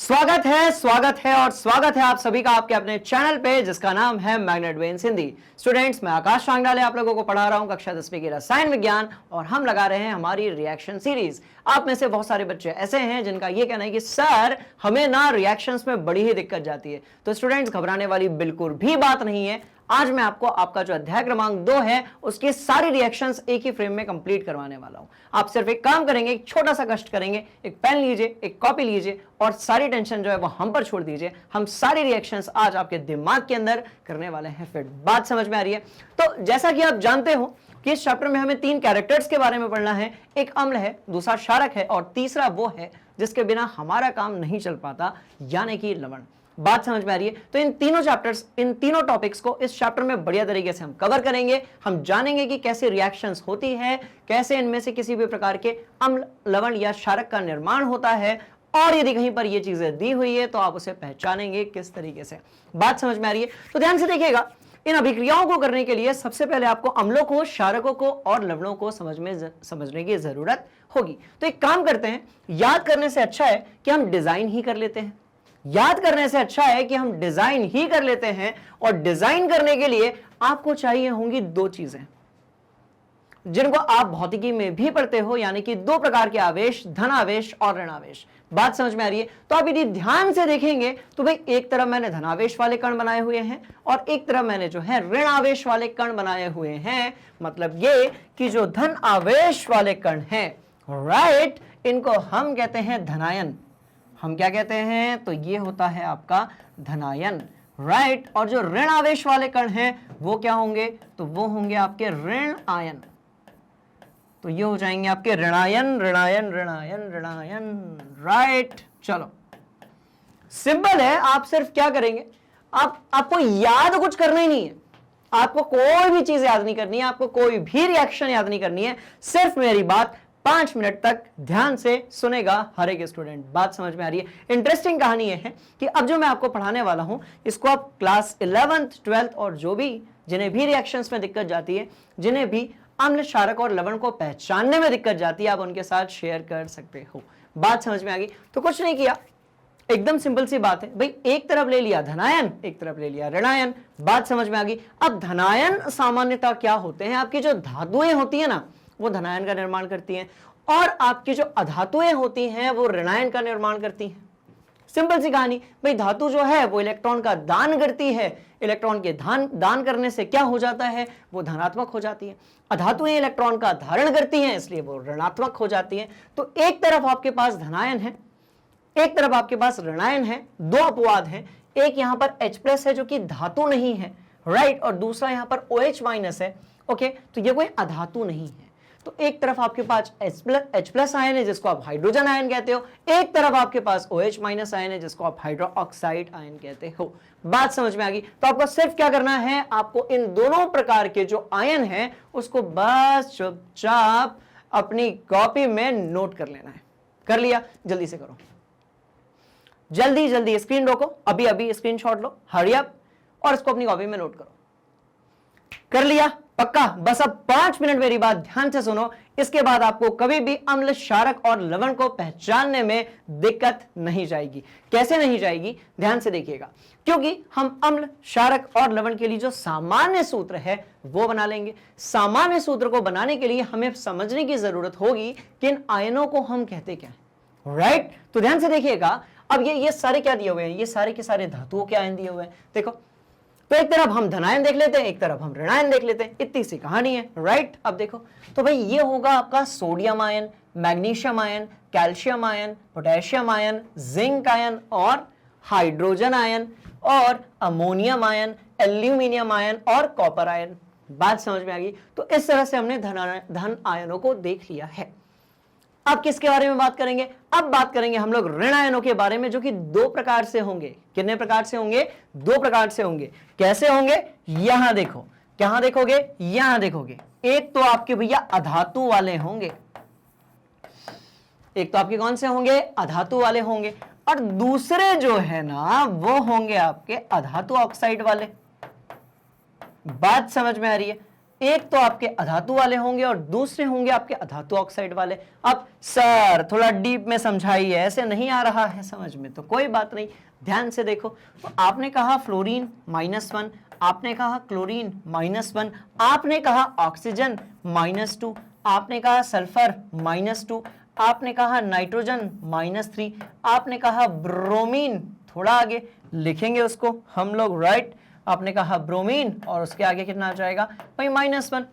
स्वागत है और स्वागत है आप सभी का आपके अपने चैनल पे जिसका नाम है मैग्नेट वेन्स हिंदी। स्टूडेंट्स, मैं आकाश सांगडाले आप लोगों को पढ़ा रहा हूं कक्षा 10वीं की रसायन विज्ञान और हम लगा रहे हैं हमारी रिएक्शन सीरीज। आप में से बहुत सारे बच्चे ऐसे हैं जिनका ये कहना है कि सर हमें ना रिएक्शंस में बड़ी ही दिक्कत जाती है। तो स्टूडेंट्स, घबराने वाली बिल्कुल भी बात नहीं है। आज मैं आपको आपका जो अध्याय क्रमांक 2 है उसकी सारी रिएक्शंस एक ही फ्रेम में कंप्लीट करवाने वाला हूं। आप सिर्फ एक काम करेंगे, एक छोटा सा कष्ट करेंगे, एक पेन लीजिए, एक कॉपी लीजिए और सारी टेंशन जो है वो हम पर छोड़ दीजिए। हम सारी रिएक्शंस आज आपके दिमाग के अंदर करने वाले हैं। फिर बात समझ में आ रही है? तो जैसा कि आप जानते हो कि इस चैप्टर में हमें 3 कैरेक्टर्स के बारे में पढ़ना है। एक अम्ल है, दूसरा क्षारक है और तीसरा वो है जिसके बिना हमारा काम नहीं चल पाता, यानी कि लवण। बात समझ में आ रही है? तो इन तीनों चैप्टर्स, इन तीनों टॉपिक्स को इस चैप्टर में बढ़िया तरीके से हम कवर करेंगे। हम जानेंगे कि कैसे रिएक्शंस होती है, कैसे इनमें से किसी भी प्रकार के अम्ल, लवण या क्षारक का निर्माण होता है और यदि कहीं पर ये चीजें दी हुई है तो आप उसे पहचानेंगे किस तरीके से। बात समझ में आ रही है? तो ध्यान से देखिएगा, इन अभिक्रियाओं को करने के लिए सबसे पहले आपको अम्लों को, क्षारकों को और लवणों को समझने की जरूरत होगी। तो एक काम करते हैं, याद करने से अच्छा है कि हम डिजाइन ही कर लेते हैं। याद करने से अच्छा है कि हम डिजाइन ही कर लेते हैं और डिजाइन करने के लिए आपको चाहिए होंगी 2 चीजें जिनको आप भौतिकी में भी पढ़ते हो, यानी कि 2 प्रकार के आवेश, धन आवेश और ऋण आवेश। बात समझ में आ रही है? तो आप यदि ध्यान से देखेंगे तो भाई एक तरफ मैंने धनावेश वाले कण बनाए हुए हैं और एक तरफ मैंने जो है ऋण आवेश वाले कण बनाए हुए हैं। मतलब ये कि जो धन आवेश वाले कण हैं, राइट, इनको हम कहते हैं धनायन। हम क्या कहते हैं? तो ये होता है आपका धनायन, राइट। और जो ऋण आवेश वाले कण हैं वो क्या होंगे? तो वो होंगे आपके ऋण आयन। तो ये हो जाएंगे आपके ऋणायन, ऋणायन, ऋणायन, ऋणायन, राइट। चलो, सिंपल है। आप सिर्फ क्या करेंगे, आपको याद कुछ करना ही नहीं है। आपको कोई भी चीज याद नहीं करनी है, आपको कोई भी रिएक्शन याद नहीं करनी है। सिर्फ मेरी बात 5 मिनट तक ध्यान से सुनेगा हर एक स्टूडेंट। बात समझ में आ रही है? इंटरेस्टिंग कहानी यह है कि अब जो मैं आपको पढ़ाने वाला हूं इसको आप क्लास 11th 12th और जो भी जिन्हें भी रिएक्शंस में दिक्कत जाती है, जिन्हें भी अम्ल, क्षारक और लवण को पहचानने में दिक्कत जाती है, आप उनके साथ शेयर कर सकते हो। बात समझ में आ गई? तो कुछ नहीं किया, एकदम सिंपल सी बात है भाई। एक तरफ ले लिया धनायन, एक तरफ ले लिया ऋणायन। बात समझ में आ गई? अब धनायन सामान्यतः क्या होते हैं, आपकी जो धातुएं होती है ना वो धनायन का निर्माण करती हैं और आपकी जो अधातुएं होती हैं वो ऋणायन का निर्माण करती हैं। सिंपल सी कहानी भाई। धातु जो है वो इलेक्ट्रॉन का दान करती है, इलेक्ट्रॉन के दान करने से क्या हो जाता है? वो धनात्मक हो जाती है। अधातुएं इलेक्ट्रॉन का धारण करती हैं, इसलिए वो ऋणात्मक हो जाती हैं। तो एक तरफ आपके पास धनायन है, एक तरफ आपके पास ऋणायन है। 2 अपवाद हैं, एक यहां पर H+ है जो कि धातु नहीं है, राइट, और दूसरा यहां पर OH- है। ओके, तो ये कोई अधातु नहीं है। तो एक तरफ आपके पास H+ आयन है जिसको आप हाइड्रोजन आयन कहते हो, एक तरफ आपके पास OH- आयन है जिसको आप हाइड्रोक्साइड आयन कहते हो। बात समझ में आ गई? तो आपको सिर्फ क्या करना है, आपको इन दोनों प्रकार के जो आयन हैं उसको बस चुपचाप अपनी कॉपी में नोट कर लेना है। कर लिया? जल्दी से करो, जल्दी जल्दी स्क्रीन रोको, अभी अभी स्क्रीनशॉट लो, हरी अप, और इसको अपनी कॉपी में नोट करो। कर लिया? पक्का? बस अब 5 मिनट मेरी बात ध्यान से सुनो। इसके बाद आपको कभी भी अम्ल, क्षारक और लवण को पहचानने में दिक्कत नहीं जाएगी। कैसे नहीं जाएगी? ध्यान से देखिएगा, क्योंकि हम अम्ल, क्षारक और लवण के लिए जो सामान्य सूत्र है वो बना लेंगे। सामान्य सूत्र को बनाने के लिए हमें समझने की जरूरत होगी कि इन आयनों को हम कहते क्या है, राइट। तो ध्यान से देखिएगा, अब ये सारे क्या दिए हुए हैं? ये सारे के सारे धातुओं के आयन दिए हुए हैं। देखो, तो एक तरफ हम धनायन देख लेते हैं, एक तरफ हम ऋणायन देख लेते हैं। इतनी सी कहानी है, राइट। अब देखो, तो भाई ये होगा आपका sodium ion, magnesium ion, calcium ion, potassium ion, zinc ion और हाइड्रोजन आयन और अमोनियम आयन, एल्यूमिनियम आयन और कॉपर आयन। बात समझ में आ गई? तो इस तरह से हमने धन आयनों को देख लिया है। अब किसके बारे में बात करेंगे? अब बात करेंगे हम लोग ऋण आयनों के बारे में, जो कि 2 प्रकार से होंगे। कितने प्रकार से होंगे? 2 प्रकार से होंगे। कैसे होंगे? यहां देखो, कहां देखोगे? यहां देखोगे। एक तो आपके भैया अधातु वाले होंगे, एक तो आपके कौन से होंगे? अधातु वाले होंगे, और दूसरे जो है ना वो होंगे आपके अधातु ऑक्साइड वाले। बात समझ में आ रही है? एक तो आपके अधातु वाले होंगे और दूसरे होंगे आपके अधातु ऑक्साइड वाले। अब सर थोड़ा डीप में समझाइए, ऐसे नहीं आ रहा है समझ में, तो कोई बात नहीं, ध्यान से देखो। तो आपने कहा फ्लोरीन -1, आपने कहा क्लोरीन -1, आपने कहा ऑक्सीजन -2, आपने कहा सल्फर -2, आपने कहा नाइट्रोजन -3, आपने कहा ब्रोमीन, थोड़ा आगे लिखेंगे उसको हम लोग, राइट। आपने कहा ब्रोमीन और उसके आगे कितना आ जाएगा भाई -1।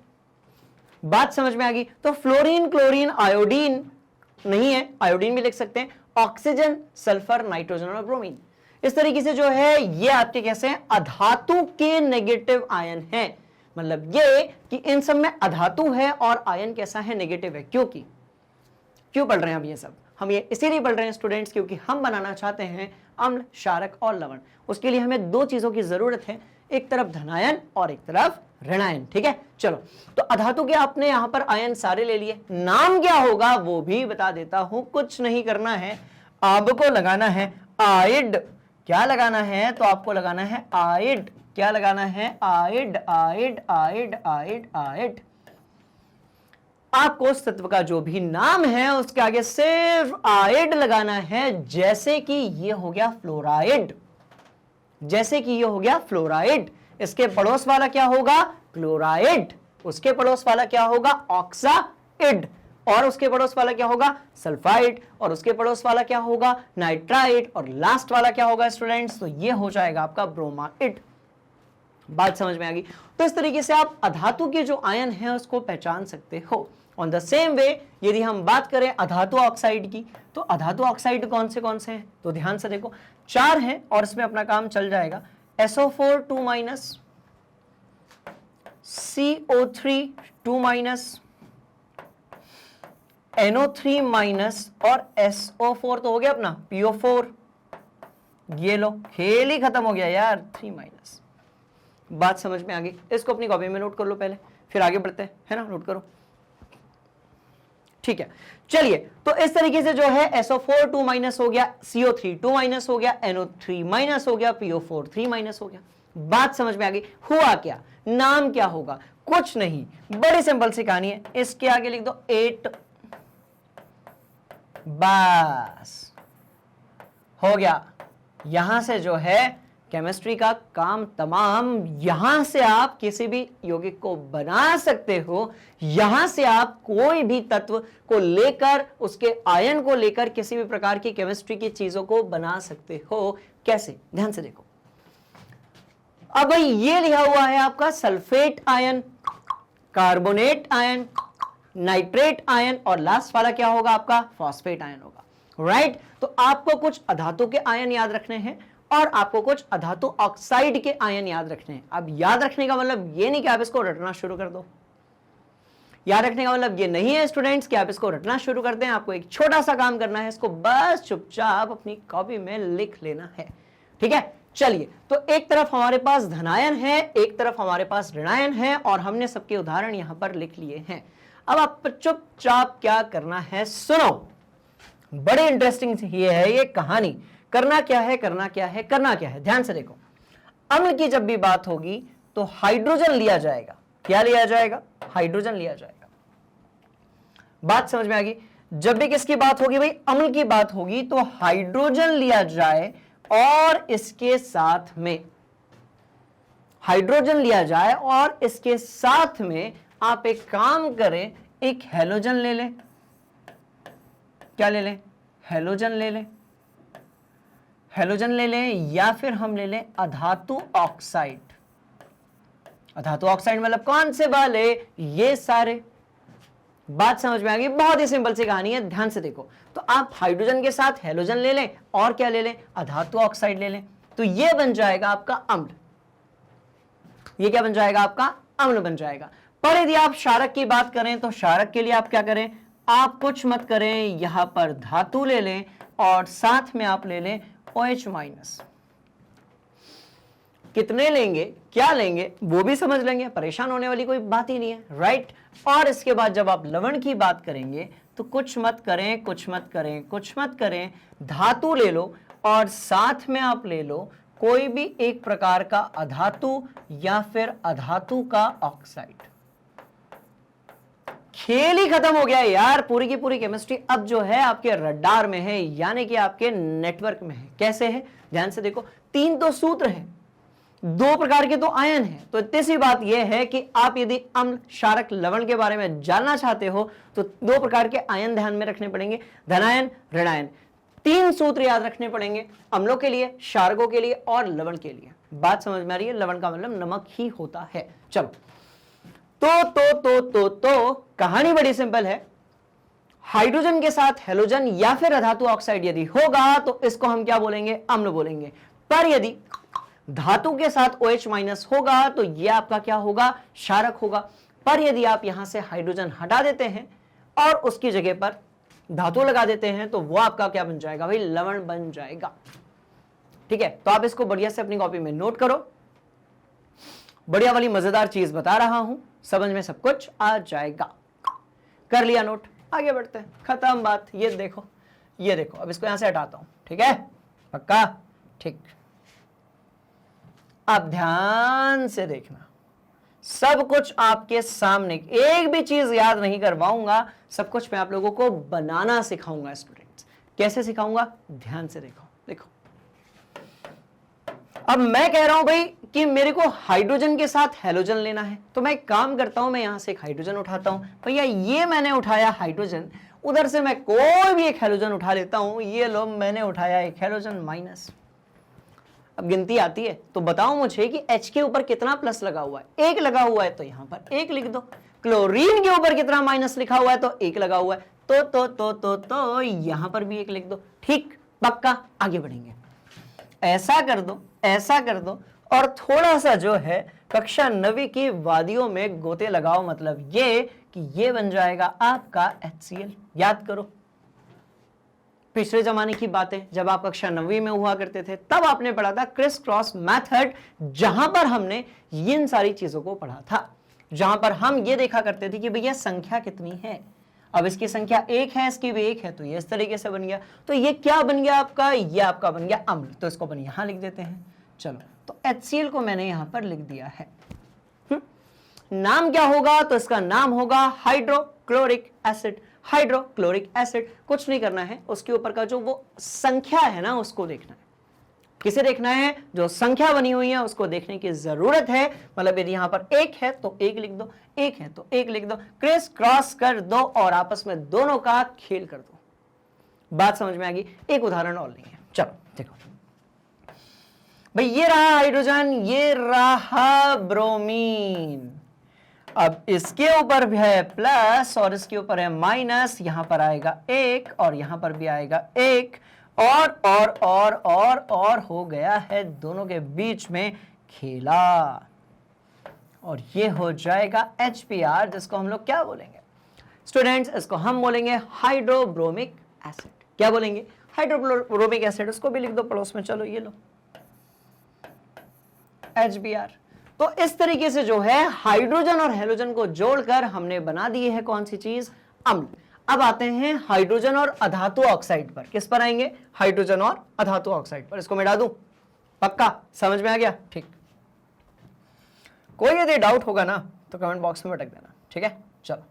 बात समझ में आ गई। तो फ्लोरीन, क्लोरीन, आयोडीन नहीं है, आयोडीन भी लिख सकते हैं, ऑक्सीजन, सल्फर, नाइट्रोजन और ब्रोमीन। इस तरीके से जो है ये आपके कैसे हैं, अधातु के नेगेटिव आयन हैं। मतलब ये कि इन सब में अधातु है और आयन कैसा है, नेगेटिव है। क्यों पढ़ रहे हैं हम ये सब? हम ये इसीलिए पढ़ रहे हैं स्टूडेंट्स क्योंकि हम बनाना चाहते हैं अम्ल, क्षारक और लवण। उसके लिए हमें दो चीजों की जरूरत है, एक तरफ धनायन और एक तरफ ऋणायन। ठीक है, चलो। तो अधातु के आपने यहां पर आयन सारे ले लिए, नाम क्या होगा वो भी बता देता हूं। कुछ नहीं करना है, आपको लगाना है आइड। क्या लगाना है? तो आपको लगाना है आइड। क्या लगाना है? आइड, आइड, आइड, आइड, आइड। आपको उस तत्व का जो भी नाम है उसके आगे सिर्फ आइड लगाना है। जैसे कि ये हो गया फ्लोराइड, जैसे कि ये हो गया फ्लोराइड। इसके पड़ोस वाला क्या होगा? क्लोराइड। उसके पड़ोस वाला क्या होगा? ऑक्साइड। और उसके पड़ोस वाला क्या होगा? सल्फाइड। और उसके पड़ोस वाला क्या होगा? नाइट्राइड। और लास्ट वाला क्या होगा स्टूडेंट्स? तो ये हो जाएगा आपका ब्रोमाइड। बात समझ में आ गई। तो इस तरीके से आप अधातु के जो आयन है उसको पहचान सकते हो। ऑन द सेम वे यदि हम बात करें अधातु ऑक्साइड की, तो अधातु ऑक्साइड कौन से हैं? तो ध्यान से देखो, 4 हैं और इसमें अपना काम चल जाएगा। SO4 2-, CO3 2-, NO3- और SO4 तो हो गया अपना PO4। ये लो, खेल ही खत्म हो गया यार, 3-। बात समझ में आ गई। इसको अपनी कॉपी में नोट कर लो पहले, फिर आगे बढ़ते हैं, है ना? नोट करो, ठीक है। चलिए, तो इस तरीके से जो है SO4 2- हो गया, CO3 2- हो गया, NO3- हो गया, PO4 3- हो गया। बात समझ में आ गई। हुआ क्या? नाम क्या होगा? कुछ नहीं, बड़ी सिंपल सी कहानी है। इसके आगे लिख दो 8, बस हो गया। यहां से जो है केमिस्ट्री का काम तमाम। यहां से आप किसी भी यौगिक को बना सकते हो। यहां से आप कोई भी तत्व को लेकर, उसके आयन को लेकर किसी भी प्रकार की केमिस्ट्री की चीजों को बना सकते हो। कैसे? ध्यान से देखो। अब भाई ये लिखा हुआ है आपका sulphate ion, carbonate ion, nitrate ion और लास्ट वाला क्या होगा आपका? फॉस्फेट आयन होगा, राइट। तो आपको कुछ अधातु के आयन याद रखने हैं और आपको कुछ अधातु ऑक्साइड के आयन याद रखने हैं। अब याद रखने का मतलब ये नहीं कि आप इसको रटना शुरू कर दो। याद रखने का मतलब ये नहीं है स्टूडेंट्स कि आप इसको रटना शुरू कर दें। आपको एक छोटा सा काम करना है, इसको बस चुपचाप अपनी कॉपी में लिख लेना है। ठीक है, चलिए। तो एक तरफ हमारे पास धनायन है, एक तरफ हमारे पास ऋणायन है और हमने सबके उदाहरण यहां पर लिख लिए हैं। अब आप चुपचाप क्या करना है, सुनो। बड़े इंटरेस्टिंग ये है ये कहानी। करना क्या है, करना क्या है, करना क्या है, ध्यान से देखो। अम्ल की जब भी बात होगी तो हाइड्रोजन लिया जाएगा। क्या लिया जाएगा? हाइड्रोजन लिया जाएगा। बात समझ में आ गई। जब भी किसकी बात होगी भाई? अम्ल की बात होगी तो हाइड्रोजन लिया जाए और इसके साथ में हाइड्रोजन लिया जाए और इसके साथ में आप एक काम करें, एक हैलोजन ले लें। क्या ले लें? हैलोजन ले लें। हैलोजन ले लें या फिर हम ले लें अधातु ऑक्साइड। अधातु ऑक्साइड मतलब कौन से वाले? ये सारे। बात समझ में आ गई। बहुत ही सिंपल सी कहानी है, ध्यान से देखो। तो आप हाइड्रोजन के साथ हैलोजन ले लें और क्या ले लें? अधातु ऑक्साइड ले लें। तो ये बन जाएगा आपका अम्ल। ये क्या बन जाएगा? आपका अम्ल बन जाएगा। पर यदि आप क्षारक की बात करें तो क्षारक के लिए आप क्या करें? आप कुछ मत करें, यहां पर धातु ले लें और साथ में आप ले लें OH-। कितने लेंगे, क्या लेंगे वो भी समझ लेंगे, परेशान होने वाली कोई बात ही नहीं है, राइट। और इसके बाद जब आप लवण की बात करेंगे तो कुछ मत करें, कुछ मत करें, कुछ मत करें, धातु ले लो और साथ में आप ले लो कोई भी एक प्रकार का अधातु या फिर अधातु का ऑक्साइड। खेल ही खत्म हो गया यार। पूरी की पूरी केमिस्ट्री अब जो है आपके रडार में है, यानी कि आपके नेटवर्क में है। कैसे है, ध्यान से देखो। 3 तो सूत्र है, 2 प्रकार के तो आयन है। तो इतनी सी बात यह है कि आप यदि अम्ल, क्षारक, लवण के बारे में जानना चाहते हो तो 2 प्रकार के आयन ध्यान में रखने पड़ेंगे, धनायन, ऋणायन। 3 सूत्र याद रखने पड़ेंगे, अम्लों के लिए, क्षारकों के लिए और लवण के लिए। बात समझ में आ रही है? लवण का मतलब नमक ही होता है। चलो, तो कहानी बड़ी सिंपल है। हाइड्रोजन के साथ हेलोजन या फिर अधातु ऑक्साइड यदि होगा तो इसको हम क्या बोलेंगे? अम्ल बोलेंगे। पर यदि धातु के साथ OH माइनस होगा तो यह आपका क्या होगा? क्षारक होगा। पर यदि आप यहां से हाइड्रोजन हटा देते हैं और उसकी जगह पर धातु लगा देते हैं तो वो आपका क्या बन जाएगा भाई? लवण बन जाएगा। ठीक है, तो आप इसको बढ़िया से अपनी कॉपी में नोट करो। बढ़िया वाली मजेदार चीज बता रहा हूं, समझ में सब कुछ आ जाएगा। कर लिया नोट? आगे बढ़ते हैं, खत्म बात। ये देखो, ये देखो, अब इसको यहां से हटाता हूं। ठीक है, पक्का? ठीक। अब ध्यान से देखना, सब कुछ आपके सामने, एक भी चीज याद नहीं करवाऊंगा, सब कुछ मैं आप लोगों को बनाना सिखाऊंगा। स्टूडेंट्स, कैसे सिखाऊंगा? ध्यान से देखो। देखो, अब मैं कह रहा हूं भाई कि मेरे को हाइड्रोजन के साथ हेलोजन लेना है, तो मैं एक काम करता हूं, मैं यहां से एक हाइड्रोजन उठाता हूं। भैया ये मैंने उठाया हाइड्रोजन, उधर से मैं कोई भी एक हेलोजन उठा लेता हूं। ये लो, मैंने उठाया एक हेलोजन माइनस। अब गिनती आती है तो बताओ मुझे कि H के ऊपर कितना प्लस लगा हुआ है? 1 लगा हुआ है, तो यहां पर 1 लिख दो। क्लोरीन के ऊपर कितना माइनस लिखा हुआ है? तो 1 लगा हुआ है, तो यहां पर भी 1 लिख दो। ठीक, पक्का? आगे बढ़ेंगे। ऐसा कर दो, ऐसा कर दो, और थोड़ा सा जो है कक्षा 9वीं की वादियों में गोते लगाओ। मतलब ये कि ये बन जाएगा आपका HCl। याद करो, पिछले जमाने की बातें, जब आप कक्षा 9वीं में हुआ करते थे तब आपने पढ़ा था क्रिस क्रॉस मेथड, जहां पर हमने इन सारी चीजों को पढ़ा था, जहां पर हम ये देखा करते थे कि भैया संख्या कितनी है। अब इसकी संख्या 1 है, इसकी भी 1 है, तो ये इस तरीके से बन गया। तो ये क्या बन गया आपका? ये आपका बन गया अम्ल। तो इसको अपन यहां लिख देते हैं। चलो, तो HCl को मैंने यहां पर लिख दिया है। नाम क्या होगा? तो इसका नाम होगा हाइड्रोक्लोरिक एसिड। हाइड्रोक्लोरिक एसिड, कुछ नहीं करना है, उसके ऊपर का जो वो संख्या है ना उसको देखना है। किसे देखना है? जो संख्या बनी हुई है उसको देखने की जरूरत है। मतलब यदि यहां पर 1 है तो 1 लिख दो, 1 है तो 1 लिख दो, क्रिस क्रॉस कर दो और आपस में दोनों का खेल कर दो। बात समझ में आ गई? एक उदाहरण और लेंगे। चलो देखो भाई, ये रहा हाइड्रोजन, ये रहा ब्रोमीन। अब इसके ऊपर भी है प्लस और इसके ऊपर है माइनस। यहां पर आएगा 1 और यहां पर भी आएगा 1, और हो गया है दोनों के बीच में खेला, और ये हो जाएगा HBr, जिसको हम लोग क्या बोलेंगे स्टूडेंट्स? इसको हम बोलेंगे हाइड्रोब्रोमिक एसिड। क्या बोलेंगे? Hydrobromic acid. इसको भी लिख दो पड़ोस में। चलो, ये लो HBr। तो इस तरीके से जो है हाइड्रोजन और हेलोजन को जोड़कर हमने बना दिए है कौन सी चीज? अम्ल। अब आते हैं हाइड्रोजन और अधातु ऑक्साइड पर। किस पर आएंगे? हाइड्रोजन और अधातु ऑक्साइड पर। इसको मिटा दूं? पक्का समझ में आ गया? ठीक। कोई यदि डाउट होगा ना तो कमेंट बॉक्स में अटक देना। ठीक है, चलो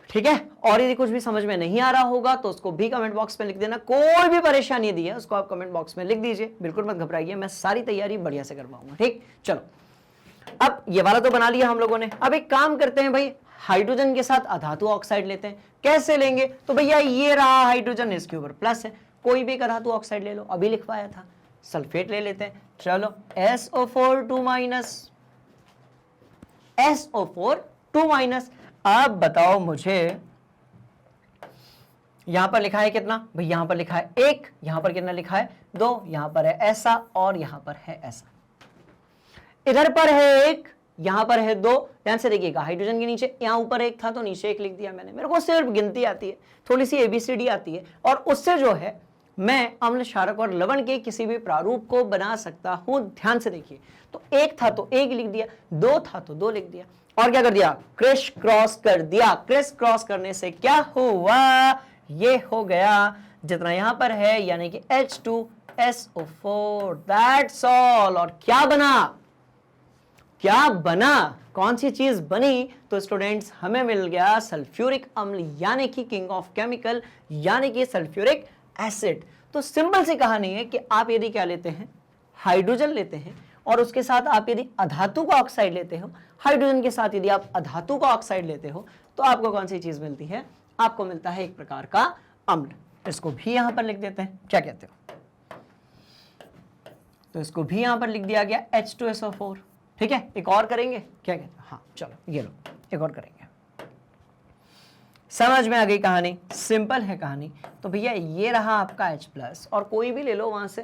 ठीक है। और यदि कुछ भी समझ में नहीं आ रहा होगा तो उसको भी कमेंट बॉक्स में लिख देना। कोई भी परेशानी दी है उसको आप कमेंट बॉक्स में लिख दीजिए, बिल्कुल मत घबराइए, मैं सारी तैयारी बढ़िया से करवाऊंगा। ठीक, चलो अब ये वाला तो बना लिया हम लोगों ने। अब एक काम करते हैं भाई, हाइड्रोजन के साथ अधातु ऑक्साइड लेते हैं। कैसे लेंगे? तो भैया ये रहा हाइड्रोजन, इसके ऊपर प्लस है, कोई भी एक अधातु ऑक्साइड ले लो, अभी लिखवाया था। सल्फेट ले लेते हैं। चलो, SO4 2 माइनस, SO4 2 माइनस। अब बताओ मुझे, यहां पर लिखा है कितना भाई? यहां पर लिखा है 1, यहां पर कितना लिखा है? 2, यहां पर है ऐसा और यहां पर है ऐसा। इधर पर है 1, यहां पर है 2। ध्यान से देखिएगा, हाइड्रोजन के नीचे यहां ऊपर 1 था तो नीचे 1 लिख दिया मैंने। मेरे को सिर्फ गिनती आती है, थोड़ी सी ABCD आती है, और उससे जो है मैं अम्ल, क्षारक और लवण के किसी भी प्रारूप को बना सकता हूं। ध्यान से देखिए, तो 1 था तो 1 लिख दिया, 2 था तो 2 लिख दिया, और क्या कर दिया? क्रिस क्रॉस कर दिया। क्रिस क्रॉस करने से क्या हुआ? ये हो गया जितना यहां पर है, यानी कि H2SO4, दैट्स ऑल। और क्या बना? क्या बना, कौन सी चीज बनी? तो स्टूडेंट्स हमें मिल गया सल्फ्यूरिक अम्ल, यानी कि किंग ऑफ केमिकल, यानी कि सल्फ्यूरिक एसिड। तो सिंपल सी कहानी है कि आप यदि क्या लेते हैं, हाइड्रोजन लेते हैं और उसके साथ आप यदि अधातु का ऑक्साइड लेते हो, हाइड्रोजन के साथ यदि आप अधातु का ऑक्साइड लेते हो, तो आपको कौन सी चीज मिलती है? आपको मिलता है एक प्रकार का अम्ल। इसको भी यहां पर लिख देते हैं, क्या कहते हो? तो इसको भी यहां पर लिख दिया गया H2SO4। ठीक है, एक और करेंगे, क्या कहते हैं? हाँ चलो ये लो, एक और करेंगे। समझ में आ गई कहानी? सिंपल है कहानी। तो भैया ये रहा आपका H+ और कोई भी ले लो वहां से,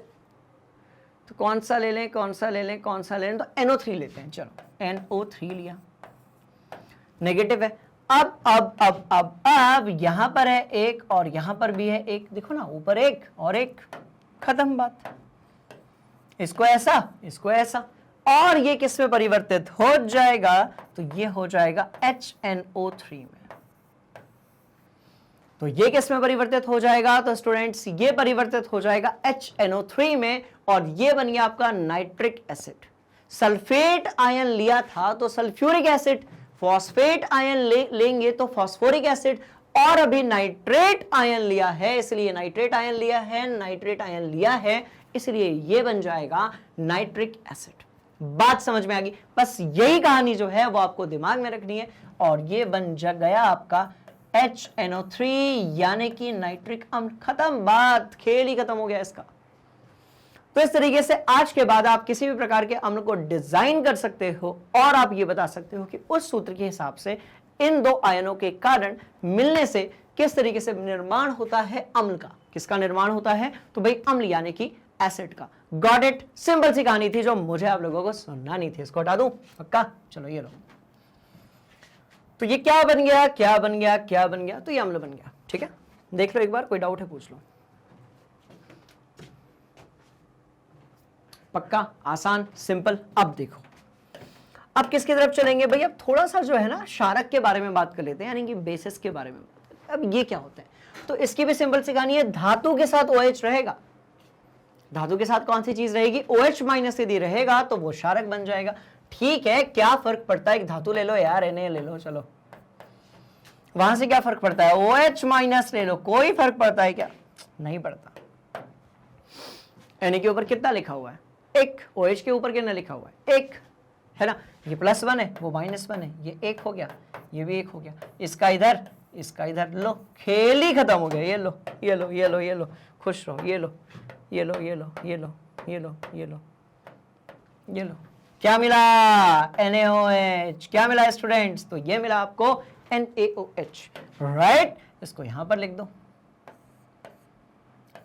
तो कौन सा ले लें, कौन सा ले लें, कौन सा ले लें? तो NO3 लेते हैं। चलो NO3 लिया, नेगेटिव है। अब यहां पर है एक और यहां पर भी है एक, देखो ना, ऊपर एक और एक, खत्म बात। इसको ऐसा, इसको ऐसा, और ये किस में परिवर्तित हो जाएगा? तो ये हो जाएगा HNO3 में। तो ये किस में परिवर्तित हो जाएगा? तो स्टूडेंट्स ये परिवर्तित हो जाएगा HNO3 में, और ये बन गया आपका नाइट्रिक एसिड। सल्फेट आयन लिया था तो सल्फ्यूरिक एसिड, फॉस्फेट आयन लेंगे तो फॉस्फोरिक एसिड, और अभी नाइट्रेट आयन लिया है इसलिए नाइट्रेट आयन लिया है, नाइट्रेट आयन लिया है इसलिए ये बन जाएगा नाइट्रिक एसिड। बात समझ में आ गई? बस यही कहानी जो है वो आपको दिमाग में रखनी है, और ये बन गया आपका HNO3 यानी कि नाइट्रिक अम्ल। खत्म बात, खेल ही खत्म हो गया इसका। तो इस तरीके से आज के बाद आप किसी भी प्रकार के अम्ल को डिजाइन कर सकते हो, और आप ये बता सकते हो कि उस सूत्र के हिसाब से इन दो आयनों के कारण मिलने से किस तरीके से निर्माण होता है अम्ल का। किसका निर्माण होता है? तो भाई अम्ल यानी कि एसिड का। Got it? सिंपल सी कहानी थी जो मुझे आप लोगों को सुनना थी। इसको हटा दूं पक्का? चलो ये लो। तो ये क्या बन गया, क्या बन गया, क्या बन गया? तो ये अम्ल बन गया। ठीक है, देख लो एक बार, कोई डाउट है पूछ लो। पक्का, आसान, सिंपल। अब देखो, अब किसकी तरफ चलेंगे भाई? अब थोड़ा सा जो है ना क्षारक के बारे में बात कर लेते हैं, यानी कि बेसिस के बारे में। अब ये क्या होता है? तो इसकी भी सिंपल सी कहानी है, धातु के साथ OH रहेगा। धातु के साथ कौन सी चीज रहेगी? OH- यदि रहेगा तो वो क्षारक बन जाएगा। ठीक है, क्या फर्क पड़ता है? एक धातु ले लो यार, Na ले लो, चलो वहां से क्या फर्क पड़ता है? OH- ले लो, कोई फर्क पड़ता है क्या? नहीं पड़ता। Na के ऊपर कितना लिखा हुआ है? एक। OH के ऊपर कितना लिखा हुआ है? एक, है ना? ये +1 है, वो -1 है, ये एक हो गया, ये भी एक हो गया, इसका इधर, इसका इधर, लो खेल ही खत्म हो गया। ये लो, ये लो, ये लो, ये लो, खुश रहो, ये लो, ये लो, ये लो, ये लो, ये लो, ये लो, ये लो। क्या मिला? NaOH। क्या मिला स्टूडेंट्स? तो ये मिला आपको NaOH, राइट? इसको यहां पर लिख दो।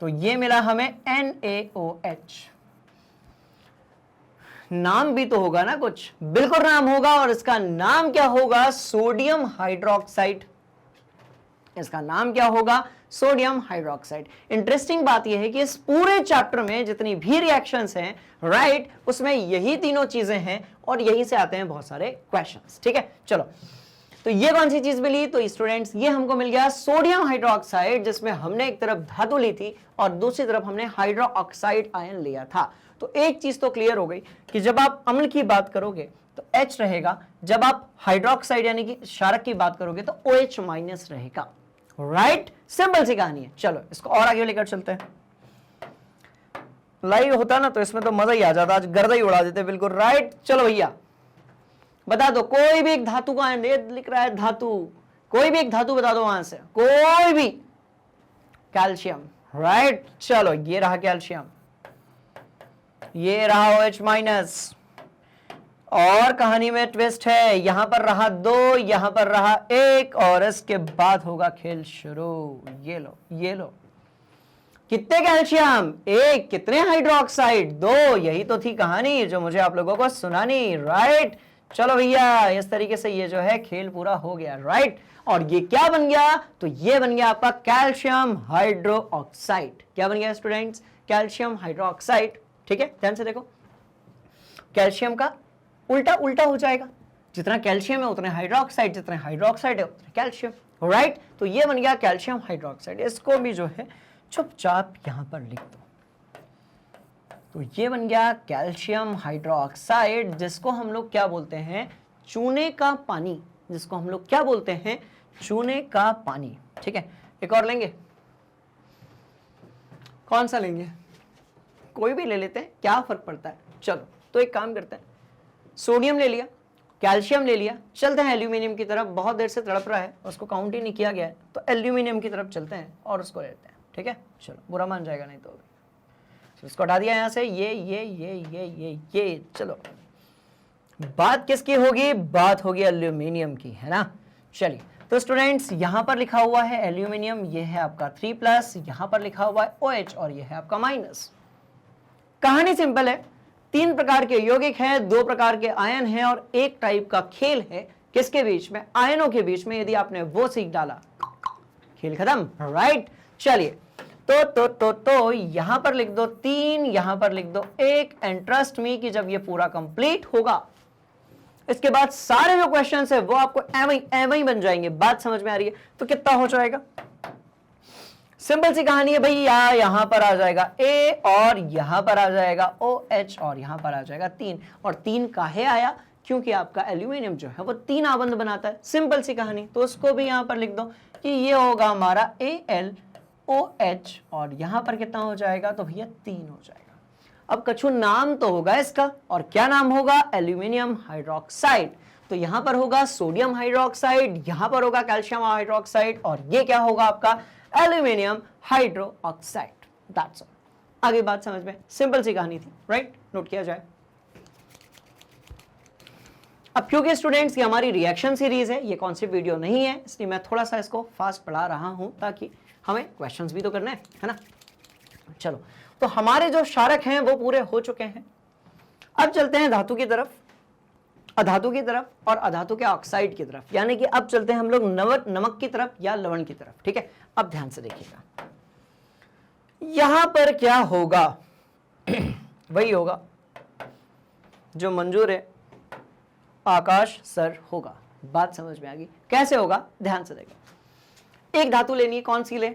तो ये मिला हमें NaOH। नाम भी तो होगा ना कुछ? बिल्कुल नाम होगा, और इसका नाम क्या होगा? Sodium hydroxide. इसका नाम क्या होगा? Sodium hydroxide. इंटरेस्टिंग बात यह है कि इस पूरे चैप्टर में जितनी भी रिएक्शंस हैं, राइट, उसमें यही तीनों चीजें हैं, और यहीं से आते हैं बहुत सारे क्वेश्चंस। ठीक है, चलो। तो ये कौन सी चीज मिली? तो स्टूडेंट्स ये हमको मिल गया सोडियम हाइड्रोक्साइड, जिसमें हमने एक तरफ धातु ली थी और दूसरी तरफ हमने हाइड्रोक्साइड आयन लिया था। तो एक चीज तो क्लियर हो गई कि जब आप अम्ल की बात करोगे तो H रहेगा, जब आप हाइड्रोक्साइड यानी कि क्षारक की बात करोगे तो OH- रहेगा, राइट? सिंपल सी कहानी है। चलो इसको और आगे लेकर चलते हैं। लाइव होता ना तो इसमें तो मजा ही आ जाता, आज गर्दा ही उड़ा देते बिल्कुल, राइट? चलो भैया बता दो, कोई भी एक धातु का लिख रहा है, धातु, कोई भी एक धातु बता दो वहां से, कोई भी। Calcium, right? चलो ये रहा कैल्शियम, ये रहा OH-, और कहानी में ट्विस्ट है, यहां पर रहा 2, यहां पर रहा 1, और इसके बाद होगा खेल शुरू। ये लो, ये लो। कितने कैल्शियम? 1। कितने हाइड्रोक्साइड? 2। यही तो थी कहानी जो मुझे आप लोगों को सुनानी, राइट? चलो भैया, इस तरीके से ये जो है खेल पूरा हो गया, राइट? और ये क्या बन गया? तो ये बन गया आपका कैल्शियम हाइड्रोक्साइड। क्या बन गया स्टूडेंट्स? Calcium hydroxide. ठीक है, ध्यान से देखो, कैल्शियम का उल्टा उल्टा हो जाएगा, जितना कैल्शियम है उतने हाइड्रोक्साइड, जितने हाइड्रोक्साइड है उतने कैल्शियम, राइट? तो ये बन गया कैल्शियम हाइड्रोक्साइड। इसको भी जो है चुपचाप यहां पर लिख दो। तो ये बन गया कैल्शियम हाइड्रोक्साइड, जिसको हम लोग क्या बोलते हैं, चूने का पानी, जिसको हम लोग क्या बोलते हैं, चूने का पानी। ठीक है, एक और लेंगे, कौन सा लेंगे, कोई भी ले लेते हैं, क्या फर्क पड़ता है। चलो तो एक काम करते हैं, सोडियम ले लिया, कैल्शियम ले लिया, चलते हैं एल्यूमिनियम की तरफ। बहुत देर से तड़प रहा है, उसको काउंट ही नहीं किया गया है, तो एल्यूमिनियम की तरफ चलते हैं और उसको लेते हैं। ठीक है, चलो बुरा मान जाएगा नहीं तो इसको हटा दिया यहां से, ये चलो बात किसकी होगी, बात होगी एल्यूमिनियम की, है ना। चलिए तो स्टूडेंट्स यहां पर लिखा हुआ है एल्यूमिनियम, ये है आपका 3+, यहां पर लिखा हुआ है OH और ये है आपका माइनस। कहानी सिंपल है, 3 प्रकार के यौगिक हैं, 2 प्रकार के आयन हैं और एक टाइप का खेल है किसके बीच में, आयनों के बीच में। यदि आपने वो सीख डाला, खेल खत्म, राइट। चलिए तो यहां पर लिख दो 3, यहां पर लिख दो 1, एंड ट्रस्ट मी कि जब ये पूरा कंप्लीट होगा, इसके बाद सारे जो क्वेश्चंस है वो आपको एवं ही बन जाएंगे। बात समझ में आ रही है, तो कितना हो जाएगा, सिंपल सी कहानी है भैया, यहां पर आ जाएगा A और यहां पर आ जाएगा OH और यहां पर आ जाएगा 3, और 3 काहे आया, क्योंकि आपका एल्यूमिनियम जो है वो 3 आबंध बनाता है, सिंपल सी कहानी। तो उसको भी यहां पर लिख दो कि ये होगा हमारा AlOH और यहां पर कितना हो जाएगा, तो भैया 3 हो जाएगा। अब कछु नाम तो होगा इसका, और क्या नाम होगा, एल्यूमिनियम हाइड्रोक्साइड। तो यहां पर होगा सोडियम हाइड्रोक्साइड, यहां पर होगा कैल्शियम हाइड्रोक्साइड, और ये क्या होगा आपका एल्यूमिनियम हाइड्रोक्साइड। That's all. आगे बात समझ में, सिंपल सी कहानी थी, राइट। नोट किया जाए। अब क्योंकि स्टूडेंट्स ये हमारी रिएक्शन सीरीज है, ये कॉन्सेप्ट वीडियो नहीं है, इसलिए मैं थोड़ा सा इसको फास्ट पढ़ा रहा हूं ताकि हमें क्वेश्चंस भी तो करने हैं, है ना। चलो तो हमारे जो क्षारक हैं वो पूरे हो चुके हैं। अब चलते हैं धातु की तरफ, अधातु की तरफ और अधातु के ऑक्साइड की तरफ, यानी कि अब चलते हैं हम लोग नमक की तरफ या लवण की तरफ। ठीक है, अब ध्यान से देखिएगा, यहां पर क्या होगा वही होगा जो मंजूर है आकाश सर होगा। बात समझ में आ गई, कैसे होगा, ध्यान से देखो। एक धातु लेनी है, कौन सी ले,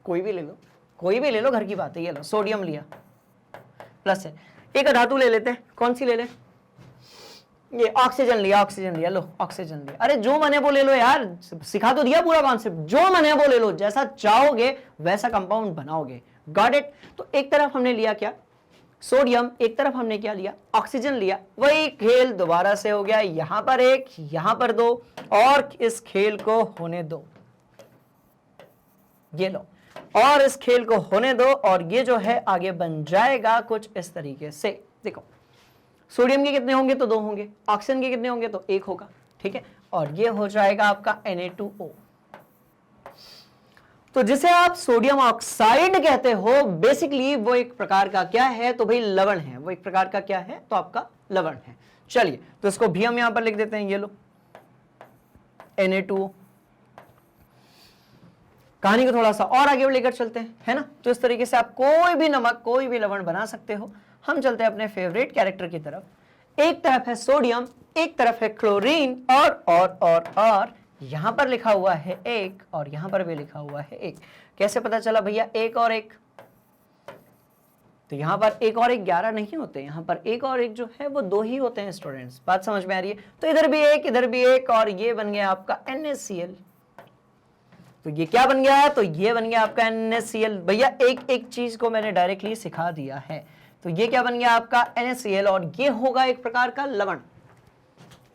कोई भी ले लो, कोई भी ले लो, घर की बात है। ये लो सोडियम लिया, प्लस है। एक धातु ले लेते हैं, कौन सी ले ले, ये ऑक्सीजन लिया, ऑक्सीजन लिया, लो ऑक्सीजन लिया। अरे जो मने वो ले लो यार, सिखा तो दिया पूरा कॉन्सेप्ट, जो मने वो ले लो, जैसा चाहोगे वैसा कंपाउंड बनाओगे। Got it. तो एक तरफ हमने लिया क्या, सोडियम, एक तरफ हमने क्या लिया, ऑक्सीजन लिया। वही खेल दोबारा से हो गया, यहां पर एक, यहां पर 2, और इस खेल को होने दो, ये लो, और इस खेल को होने दो, और ये जो है आगे बन जाएगा कुछ इस तरीके से। देखो सोडियम के कितने होंगे, तो 2 होंगे, ऑक्सीजन के कितने होंगे, तो 1 होगा। ठीक है, और ये हो जाएगा आपका Na2O। तो जिसे आप सोडियम ऑक्साइड कहते हो, बेसिकली वो एक प्रकार का क्या है, तो भाई लवण है, वो एक प्रकार का क्या है, तो आपका लवण है। चलिए तो इसको भी हम यहां पर लिख देते हैं, ये लो Na2O। कहानी को थोड़ा सा और आगे लेकर चलते हैं, है ना। तो इस तरीके से आप कोई भी नमक, कोई भी लवण बना सकते हो। हम चलते हैं अपने फेवरेट कैरेक्टर की तरफ। एक तरफ है सोडियम, एक तरफ है क्लोरीन, और यहां पर लिखा हुआ है 1 और यहां पर भी लिखा हुआ है 1। कैसे पता चला भैया 1 और 1, तो यहां पर 1 और 1 11 नहीं होते, यहां पर 1 और 1 जो है वो 2 ही होते हैं स्टूडेंट्स। बात समझ में आ रही है। तो इधर भी 1, इधर भी 1, और ये बन गया आपका NaCl। तो ये क्या बन गया, तो ये बन गया आपका NaCl। भैया एक एक चीज को मैंने डायरेक्टली सिखा दिया है। तो ये क्या बन गया आपका NaCl, और ये होगा एक प्रकार का लवण।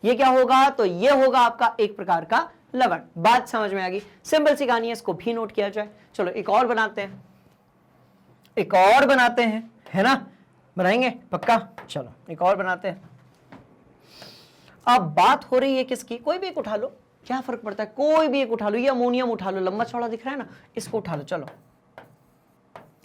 ये क्या होगा, तो ये होगा आपका एक प्रकार का लवण। बात समझ में आ गई, सिंपल सी कहानी है, इसको भी नोट किया जाए। चलो एक और बनाते हैं, एक और बनाते हैं, है ना, बनाएंगे पक्का। चलो एक और बनाते हैं। अब बात हो रही है किसकी, कोई भी एक उठा लो, क्या फर्क पड़ता है, कोई भी एक उठा लो। ये अमोनियम उठा लो, लंबा चौड़ा दिख रहा है ना, इसको उठा लो। चलो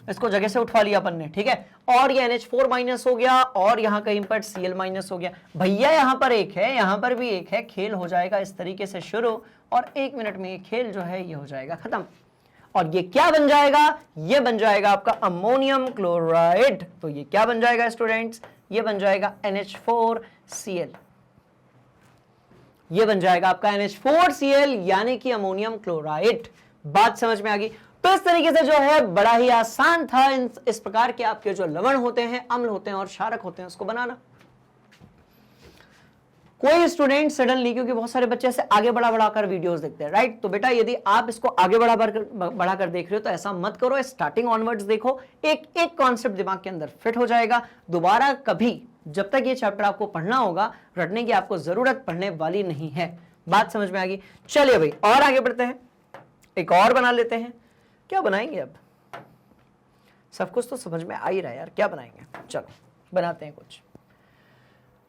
इसको जगह से उठवा लिया अपन ने, ठीक है। और ये NH4 माइनस हो गया, और यहां कहीं पर Cl माइनस हो गया। भैया यहां पर 1 है, यहां पर भी 1 है। खेल हो जाएगा इस तरीके से शुरू, और 1 मिनट में ये खेल जो है ये हो जाएगा खत्म। और ये क्या बन जाएगा, ये बन जाएगा आपका अमोनियम क्लोराइड। तो ये क्या बन जाएगा स्टूडेंट्स, ये बन जाएगा NH4Cl। ये बन जाएगा आपका NH4Cl, यानी कि अमोनियम क्लोराइड। बात समझ में आ गई। तो इस तरीके से जो है बड़ा ही आसान था इस प्रकार के आपके जो लवण होते हैं, अम्ल होते हैं और क्षारक होते हैं उसको बनाना। कोई स्टूडेंट सडनली, क्योंकि बहुत सारे बच्चे ऐसे आगे बढ़ाकर वीडियोस देखते हैं, राइट, तो बेटा यदि आप इसको आगे बढ़ाकर देख रहे हो तो ऐसा मत करो, स्टार्टिंग ऑनवर्ड्स देखो, एक एक कॉन्सेप्ट दिमाग के अंदर फिट हो जाएगा। दोबारा कभी जब तक ये चैप्टर आपको पढ़ना होगा, रटने की आपको जरूरत पड़ने वाली नहीं है। बात समझ में आ गई? चलिए भाई और आगे बढ़ते हैं, एक और बना लेते हैं। क्या बनाएंगे अब? सब कुछ तो समझ में आ ही रहा है यार, क्या बनाएंगे? चलो बनाते हैं कुछ।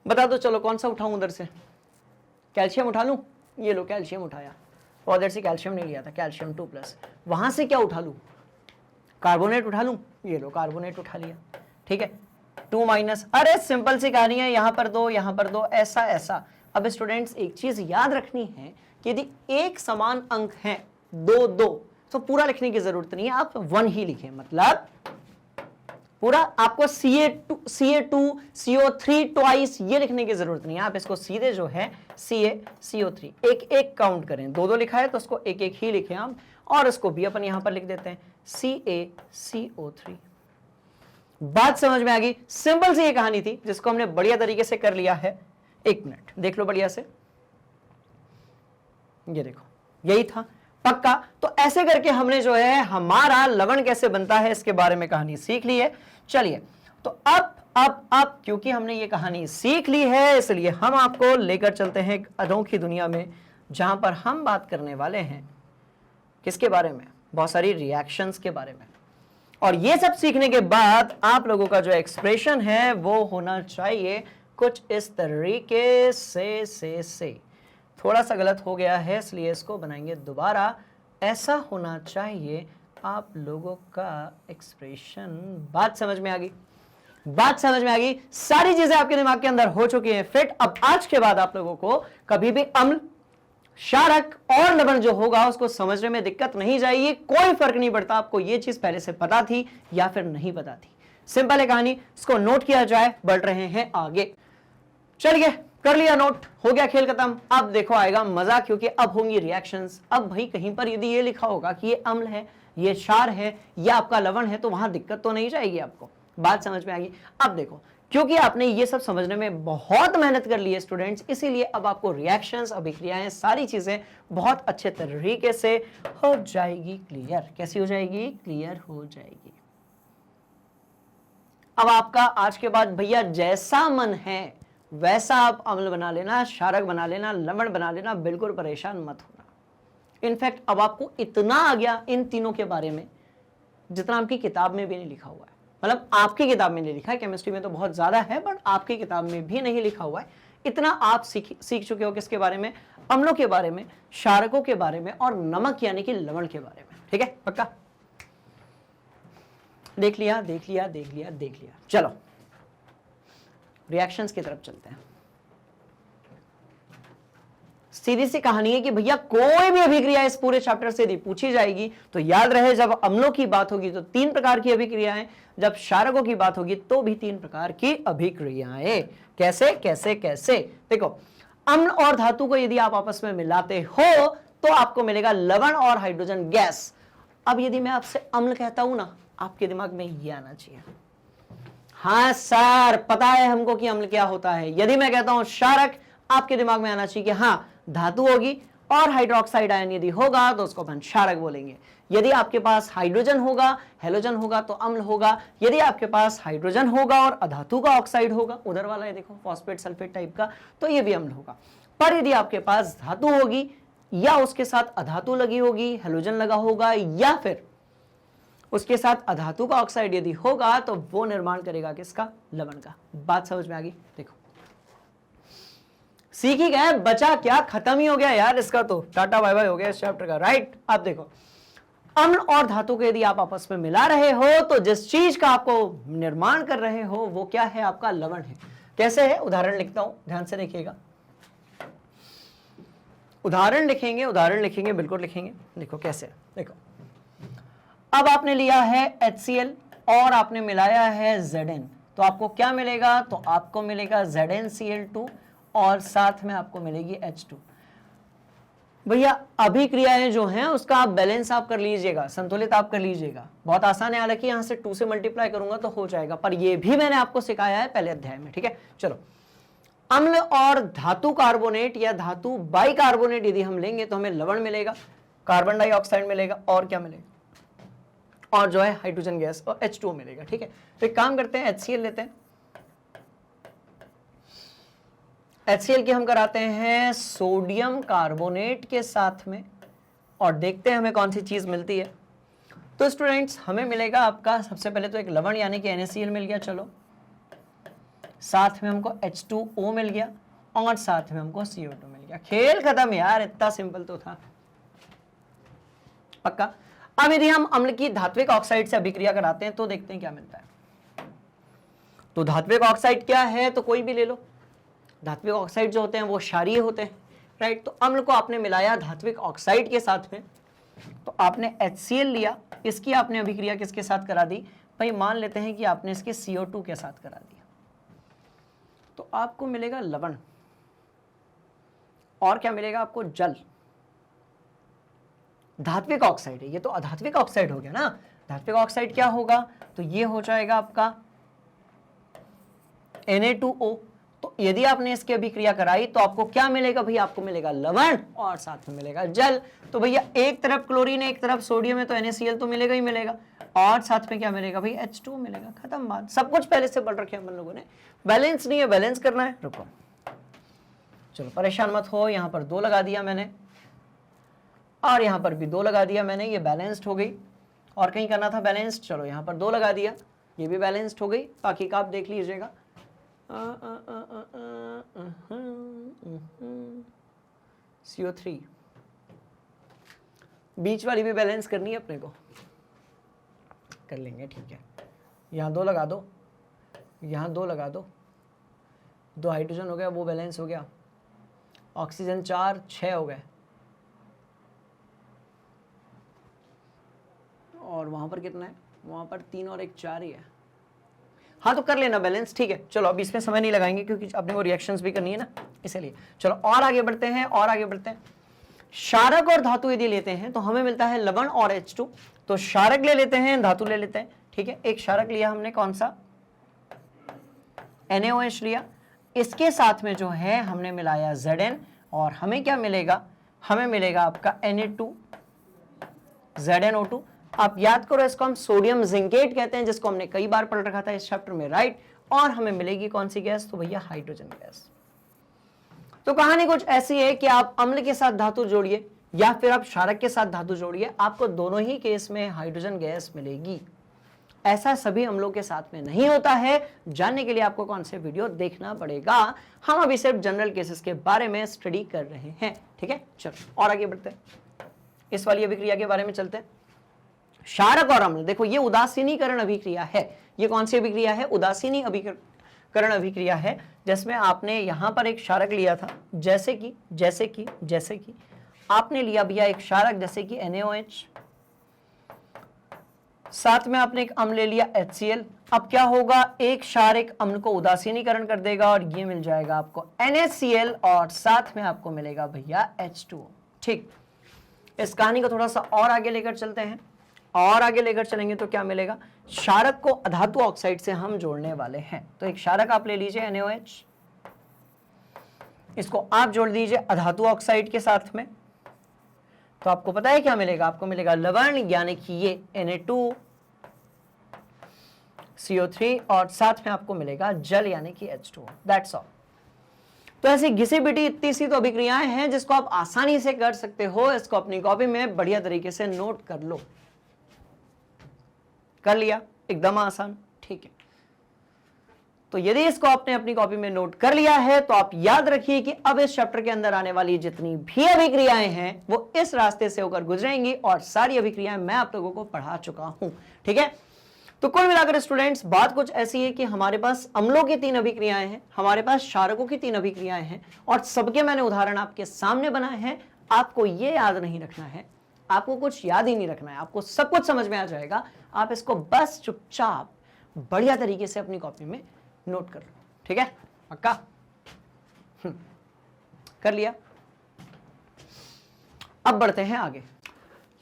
बता दो, चलो कौन सा उठाऊं उधर से? कैल्शियम उठा लूं? ये लो कैल्शियम उठाया, और उधर से कैल्शियम नहीं लिया था, कैल्शियम 2+। वहां से क्या उठा लूं? कार्बोनेट उठा लूं? ये लो कार्बोनेट उठा लिया, ठीक है। 2-, अरे सिंपल सी कहानी है, यहां पर दो, यहां पर दो, ऐसा ऐसा। अब स्टूडेंट्स एक चीज याद रखनी है कि यदि एक समान अंक है, 2-2, तो पूरा लिखने की जरूरत नहीं है, आप 1 ही लिखें। मतलब पूरा आपको Ca2 CO3 ट्वाइस ये लिखने की जरूरत नहीं है, आप इसको सीधे जो है CaCO3 एक एक काउंट करें। 2-2 लिखा है तो उसको एक एक ही लिखें हम, और इसको भी अपन यहां पर लिख देते हैं CaCO3। बात समझ में आ गई? सिंपल सी ये कहानी थी जिसको हमने बढ़िया तरीके से कर लिया है। 1 मिनट देख लो बढ़िया से, ये देखो यही था पक्का। तो ऐसे करके हमने जो है हमारा लवण कैसे बनता है इसके बारे में कहानी सीख ली है। चलिए तो अब क्योंकि हमने ये कहानी सीख ली है, इसलिए हम आपको लेकर चलते हैं एक अनोखी दुनिया में, जहां पर हम बात करने वाले हैं किसके बारे में? बहुत सारी रिएक्शंस के बारे में। और ये सब सीखने के बाद आप लोगों का जो एक्सप्रेशन है वो होना चाहिए कुछ इस तरीके से। थोड़ा सा गलत हो गया है इसलिए इसको बनाएंगे दोबारा। ऐसा होना चाहिए आप लोगों का एक्सप्रेशन। बात समझ में आ गई? बात समझ में आ गई? सारी चीजें आपके दिमाग के अंदर हो चुकी हैं फिट। अब आज के बाद आप लोगों को कभी भी अम्ल, क्षारक और लवण जो होगा उसको समझने में दिक्कत नहीं जाएगी। कोई फर्क नहीं पड़ता आपको ये चीज पहले से पता थी या फिर नहीं पता थी। सिंपल है कहानी, इसको नोट किया जाए, बढ़ रहे हैं आगे। चलिए कर लिया नोट, हो गया खेल खत्म। अब देखो आएगा मजा, क्योंकि अब होंगी रिएक्शंस। अब भाई कहीं पर यदि ये लिखा होगा कि ये अम्ल है, ये क्षार है, या आपका लवण है, तो वहां दिक्कत तो नहीं जाएगी आपको। बात समझ में आ गई? अब देखो, क्योंकि आपने ये सब समझने में बहुत मेहनत कर ली है स्टूडेंट्स, इसीलिए अब आपको रिएक्शंस, अभिक्रियाएं, सारी चीजें बहुत अच्छे तरीके से हो जाएगी क्लियर। कैसी हो जाएगी? क्लियर हो जाएगी। अब आपका आज के बाद भैया जैसा मन है वैसा आप अम्ल बना लेना, क्षारक बना लेना, लवण बना लेना, बिल्कुल परेशान मत होना। इनफैक्ट अब आपको इतना आ गया इन तीनों के बारे में जितना आपकी किताब में भी नहीं लिखा हुआ है। मतलब आपकी किताब में नहीं लिखा है, केमिस्ट्री में तो बहुत ज्यादा है, बट आपकी किताब में भी नहीं लिखा हुआ है। इतना आप सीख चुके हो किसके बारे में? अम्लों के बारे में, क्षारकों के बारे में, और नमक यानी कि लवण के बारे में। ठीक है, पक्का? देख लिया देख लिया देख लिया देख लिया। चलो रिएक्शंस की तरफ चलते हैं। सीधी सी कहानी है कि भैया कोई भी अभिक्रिया इस पूरे चैप्टर से यदि पूछी जाएगी तो याद रहे, जब अम्लों की बात होगी तो 3 प्रकार की अभिक्रियाएं, जब क्षारकों की बात होगी तो भी 3 प्रकार की अभिक्रियाएं। कैसे कैसे कैसे? देखो, अम्ल और धातु को यदि आप आपस में मिलाते हो तो आपको मिलेगा लवण और हाइड्रोजन गैस। अब यदि मैं आपसे अम्ल कहता हूं ना, आपके दिमाग में ये आना चाहिए, हाँ सर पता है हमको कि अम्ल क्या होता है। यदि मैं कहता हूं क्षारक, आपके दिमाग में आना चाहिए कि हाँ धातु होगी और हाइड्रोक्साइड आयन यदि होगा तो उसको अपन क्षारक बोलेंगे। यदि आपके पास हाइड्रोजन होगा, हेलोजन होगा तो अम्ल होगा। यदि आपके पास हाइड्रोजन होगा और अधातु का ऑक्साइड होगा, उधर वाला है देखो फॉस्फेट सल्फेट टाइप का, तो ये भी अम्ल होगा। पर यदि आपके पास धातु होगी या उसके साथ अधातु लगी होगी, हेलोजन लगा होगा, या फिर उसके साथ अधातु का ऑक्साइड यदि होगा तो वो निर्माण करेगा किसका? लवण का। बात समझ में आ गई? देखो सीख ही गए, बचा क्या, खत्म ही हो गया यार इसका, तो टाटा बाय बाय हो गया इस चैप्टर का, राइट। अब देखो, अम्ल और धातु को यदि आप आपस में मिला रहे हो तो जिस चीज का आपको निर्माण कर रहे हो वो क्या है? आपका लवण है। कैसे है? उदाहरण लिखता हूं, ध्यान से देखिएगा। उदाहरण लिखेंगे बिल्कुल लिखेंगे। देखो कैसे, देखो अब आपने लिया है HCl और आपने मिलाया है Zn, तो आपको क्या मिलेगा? तो आपको मिलेगा ZnCl2 और साथ में आपको मिलेगी H2। भैया अभिक्रियाएं जो हैं उसका आप बैलेंस आप कर लीजिएगा, संतुलित आप कर लीजिएगा। बहुत आसान है, हालांकि यहां से 2 से मल्टीप्लाई करूंगा तो हो जाएगा, पर ये भी मैंने आपको सिखाया है पहले अध्याय में, ठीक है। चलो, अम्ल और धातु कार्बोनेट या धातु बाइकार्बोनेट यदि हम लेंगे तो हमें लवण मिलेगा, कार्बन डाइऑक्साइड मिलेगा, और क्या मिलेगा, और जो है हाइड्रोजन गैस और H2O मिलेगा, ठीक है। तो एक काम करते हैं, HCl लेते हैं। HCl की हम कराते हैं सोडियम कार्बोनेट के साथ में और देखते हैं हमें कौन सी चीज मिलती है। तो स्टूडेंट्स हमें मिलेगा आपका सबसे पहले तो एक लवण यानी कि NaCl मिल गया, चलो, साथ में हमको H2O मिल गया और साथ में हमको CO2 मिल गया। खेल खत्म यार, इतना सिंपल तो था, पक्का। अब यदि हम अम्ल की धात्विक ऑक्साइड से अभिक्रिया कराते हैं तो देखते हैं क्या मिलता है। तो धात्विक ऑक्साइड क्या है, तो कोई भी ले लो। धात्विक ऑक्साइड जो होते हैं वो क्षारीय होते हैं, राइट। तो अम्ल को आपने मिलाया धात्विक ऑक्साइड के साथ में, तो आपने HCl लिया, इसकी आपने अभिक्रिया किसके साथ करा दी भाई, मान लेते हैं कि आपने इसके CO2 के साथ करा दिया, तो आपको मिलेगा लवण, और क्या मिलेगा आपको, जल। धात्विक ऑक्साइड है ये, तो अधात्विक ऑक्साइड हो गया ना। धात्विक ऑक्साइड क्या होगा, तो ये हो जाएगा आपका Na2O। तो यदि आपने इसकी अभिक्रिया कराई तो आपको क्या मिलेगा भैया, आपको मिलेगा लवण और साथ में मिलेगा जल। तो भैया एक तरफ क्लोरीन है एक तरफ सोडियम है, तो NaCl तो मिलेगा ही मिलेगा, और साथ में क्या मिलेगा भाई, H2O मिलेगा। खत्म बात, सब कुछ पहले से पढ़ रखे हैं हम लोगों ने। बैलेंस नहीं है, बैलेंस करना है, रुको, चलो परेशान मत हो। यहां पर 2 लगा दिया मैंने और यहां पर भी 2 लगा दिया मैंने, ये बैलेंस्ड हो गई। और कहीं करना था बैलेंस्ड, चलो यहां पर 2 लगा दिया, ये भी बैलेंस्ड हो गई। बाकी का आप देख लीजिएगा। CO3 बीच वाली भी बैलेंस करनी है अपने को, कर लेंगे, ठीक है। यहाँ 2 लगा दो, यहाँ 2 लगा दो, 2 हाइड्रोजन हो गया, वो बैलेंस हो गया। ऑक्सीजन 4, 6 हो गए, और वहां पर कितना है, वहां पर 3 और 1 4 ही है। हाँ तो कर लेना बैलेंस, ठीक है। चलो अब इसमें समय नहीं लगाएंगे क्योंकि अपने को रिएक्शंस भी करनी है ना, इसलिए चलो और आगे बढ़ते हैं, और आगे बढ़ते हैं। क्षारक और धातु यदि लेते हैं तो हमें मिलता है लवण और H2। तो क्षारक ले लेते हैं, धातु ले लेते हैं, ठीक है। एक क्षारक लिया हमने, कौन सा, NaOH लिया, इसके साथ में जो है हमने मिलाया Zn, और हमें क्या मिलेगा, हमें मिलेगा आपका Na2 ZnO2। आप याद करो, इसको हम सोडियम जिंकेट कहते हैं, जिसको हमने कई बार पढ़ रखा था इस चैप्टर में, राइट। और हमें मिलेगी कौन सी गैस, तो भैया हाइड्रोजन गैस। तो कहानी कुछ ऐसी है कि आप अम्ल के साथ धातु जोड़िए या फिर आप क्षारक के साथ धातु जोड़िए, आपको दोनों ही केस में हाइड्रोजन गैस मिलेगी। ऐसा सभी अम्लों के साथ में नहीं होता है। जानने के लिए आपको कौन से वीडियो देखना पड़ेगा। हम अभी सिर्फ जनरल केसेस के बारे में स्टडी कर रहे हैं, ठीक है। चलो और आगे बढ़ते हैं, इस वाली अभिक्रिया के बारे में चलते हैं। क्षारक और अम्ल, देखो ये उदासीनीकरण अभिक्रिया है। ये कौन सी अभिक्रिया है, उदासीनी अभिकरण अभिक्रिया है, जिसमें आपने यहां पर एक क्षारक लिया था, जैसे कि आपने लिया भैया एक क्षारक जैसे कि NaOH, साथ में आपने एक अम्ल ले लिया HCl। अब क्या होगा, एक क्षार एक अम्ल को उदासीनीकरण कर देगा और ये मिल जाएगा आपको NaCl, और साथ में आपको मिलेगा भैया H2O, ठीक। इस कहानी को थोड़ा सा और आगे लेकर चलते हैं, और आगे लेकर चलेंगे तो क्या मिलेगा, क्षारक को अधातु ऑक्साइड से हम जोड़ने वाले हैं। तो एक क्षारक आप ले लीजिए NaOH, इसको आप जोड़ दीजिए अधातु ऑक्साइड के साथ में, तो आपको पता है क्या मिलेगा, आपको मिलेगा लवण यानी कि ये Na2 CO3, और साथ में आपको मिलेगा जल यानी कि H2O। That's all. तो ऐसी घिसी पिटी इतनी सी तो अभिक्रियाएं हैं जिसको आप आसानी से कर सकते हो। इसको अपनी कॉपी में बढ़िया तरीके से नोट कर लो। कर लिया, एकदम आसान, ठीक है। तो यदि इसको आपने अपनी कॉपी में नोट कर लिया है तो आप याद रखिए कि अब इस चैप्टर के अंदर आने वाली जितनी भी अभिक्रियाएं हैं वो इस रास्ते से होकर गुजरेंगी, और सारी अभिक्रियाएं मैं आप लोगों को पढ़ा चुका हूं, ठीक है। तो कुल मिलाकर स्टूडेंट्स बात कुछ ऐसी है कि हमारे पास अम्लों की 3 अभिक्रियाएं हैं, हमारे पास क्षारकों की 3 अभिक्रियाएं हैं, और सबके मैंने उदाहरण आपके सामने बनाए हैं। आपको ये याद नहीं रखना है, आपको कुछ याद ही नहीं रखना है, आपको सब कुछ समझ में आ जाएगा। आप इसको बस चुपचाप बढ़िया तरीके से अपनी कॉपी में नोट कर लो, ठीक है, पक्का। कर लिया। अब बढ़ते हैं आगे।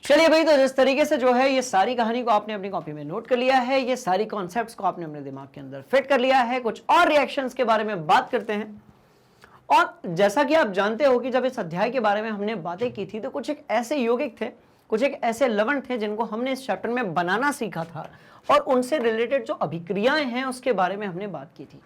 चलिए भाई, तो जिस तरीके से जो है ये सारी कहानी को आपने अपनी कॉपी में नोट कर लिया है, ये सारी कॉन्सेप्ट्स को आपने अपने दिमाग के अंदर फिट कर लिया है, कुछ और रिएक्शंस के बारे में बात करते हैं। और जैसा कि आप जानते हो कि जब इस अध्याय के बारे में हमने बातें की थी तो कुछ एक ऐसे यौगिक थे, कुछ एक ऐसे लवण थे जिनको हमने इस चैप्टर में बनाना सीखा था और उनसे रिलेटेड जो अभिक्रियाएं हैं उसके बारे में हमने बात की थी।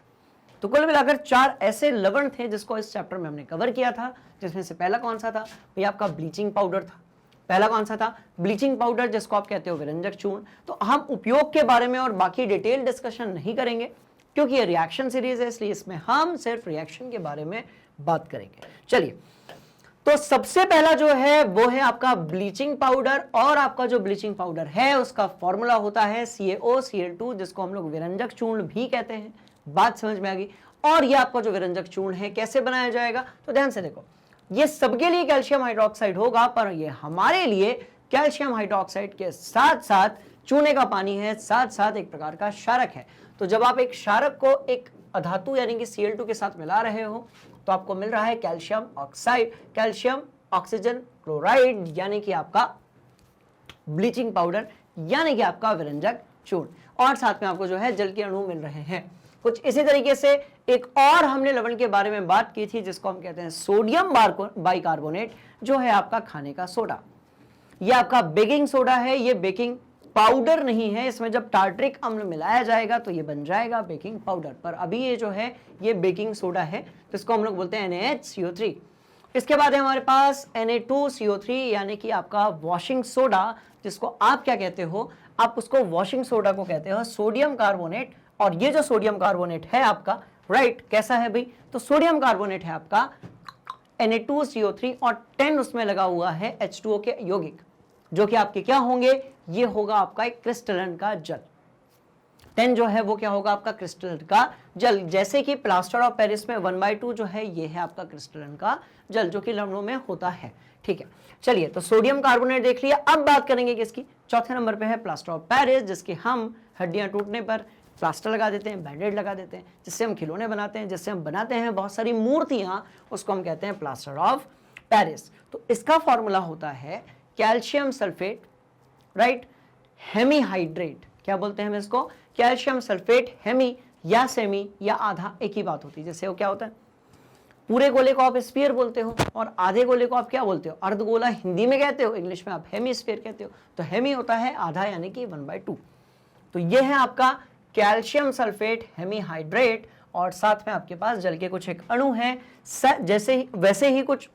तो कुल मिलाकर 4 ऐसे लवण थे जिसको इस चैप्टर में हमने कवर किया था, जिसमें से पहला कौन सा था भाई, आपका ब्लीचिंग पाउडर था। पहला कौन सा था, ब्लीचिंग पाउडर, जिसको आप कहते हो विरंजक चूर्ण। तो हम उपयोग के बारे में और बाकी डिटेल डिस्कशन नहीं करेंगे क्योंकि ये रिएक्शन सीरीज है, इसलिए इसमें हम सिर्फ रिएक्शन के बारे में बात करेंगे। चलिए, तो सबसे पहला जो है वो है आपका ब्लीचिंग पाउडर, और आपका जो ब्लीचिंग पाउडर है उसका फॉर्मूला होता है CaOCl2, जिसको हम लोग विरंजक चूर्ण भी कहते हैं। बात समझ में आ गई। और ये आपका जो विरंजक चूर्ण है कैसे बनाया जाएगा, तो ध्यान से देखो, ये सबके लिए कैल्शियम हाइड्रोक्साइड होगा, पर ये हमारे लिए कैल्शियम हाइड्रोक्साइड के साथ साथ चूने का पानी है, साथ साथ एक प्रकार का क्षारक है। तो जब आप एक क्षारक को एक अधातु यानी कि Cl2 के साथ मिला रहे हो तो आपको मिल रहा है calcium oxide, calcium oxygen chloride, यानी कि आपका ब्लीचिंग पाउडर, यानी कि आपका विरंजक चूर्ण, और साथ में आपको जो है जल के अणु मिल रहे हैं। कुछ इसी तरीके से एक और हमने लवण के बारे में बात की थी जिसको हम कहते हैं सोडियम बाइकार्बोनेट, जो है आपका खाने का सोडा। यह आपका बेकिंग सोडा है, ये बेकिंग पाउडर नहीं है, इसमें जब टार्ट्रिक अम्ल मिलाया जाएगा तो ये बन जाएगा बेकिंग पाउडर, पर अभी ये जो है ये बेकिंग सोडा है, तो इसको हम लोग बोलते हैं NaHCO3। इसके बाद है हमारे पास Na2CO3, यानी कि आपका वॉशिंग सोडा, जिसको आप क्या कहते हो, आप उसको वॉशिंग सोडा को कहते हो सोडियम कार्बोनेट। और ये जो सोडियम कार्बोनेट है आपका, राइट, कैसा है भाई, तो सोडियम कार्बोनेट है आपका Na2CO3 और 10 उसमें लगा हुआ है H2O के यौगिक, जो कि आपके क्या होंगे, ये होगा आपका एक क्रिस्टलन का जल। 10 जो है वो क्या होगा, आपका क्रिस्टलन का जल। जैसे कि प्लास्टर ऑफ पेरिस में 1/2 जो है ये है आपका क्रिस्टलन का जल, जो कि लवणों में होता है। ठीक है, चलिए, तो सोडियम कार्बोनेट देख लिया। अब बात करेंगे किसकी, चौथे नंबर पे है प्लास्टर ऑफ पेरिस, जिसके हम हड्डियां टूटने पर प्लास्टर लगा देते हैं, बैंडेड लगा देते हैं, जिससे हम खिलौने बनाते हैं, जिससे हम बनाते हैं बहुत सारी मूर्तियां, उसको हम कहते हैं प्लास्टर ऑफ पेरिस। तो इसका फॉर्मूला होता है कैल्शियम सल्फेट, राइट, हेमीहाइड्रेट, क्या बोलते हैं हम इसको, कैल्शियम सल्फेट हेमी या सेमी या आधा एक ही बात होती है। जैसे वो क्या होता है, पूरे गोले को आप स्फीयर बोलते हो और आधे गोले को आप क्या बोलते हो, अर्धगोला हिंदी में कहते हो, इंग्लिश में आप हेमीस्फीयर कहते हो। तो हेमी होता है आधा, यानी कि 1/2। तो ये है आपका कैल्शियम सल्फेट हेमीहाइड्रेट, और साथ में आपके पास जल के कुछ एक अणु हैं, जैसे वैसे ही कुछ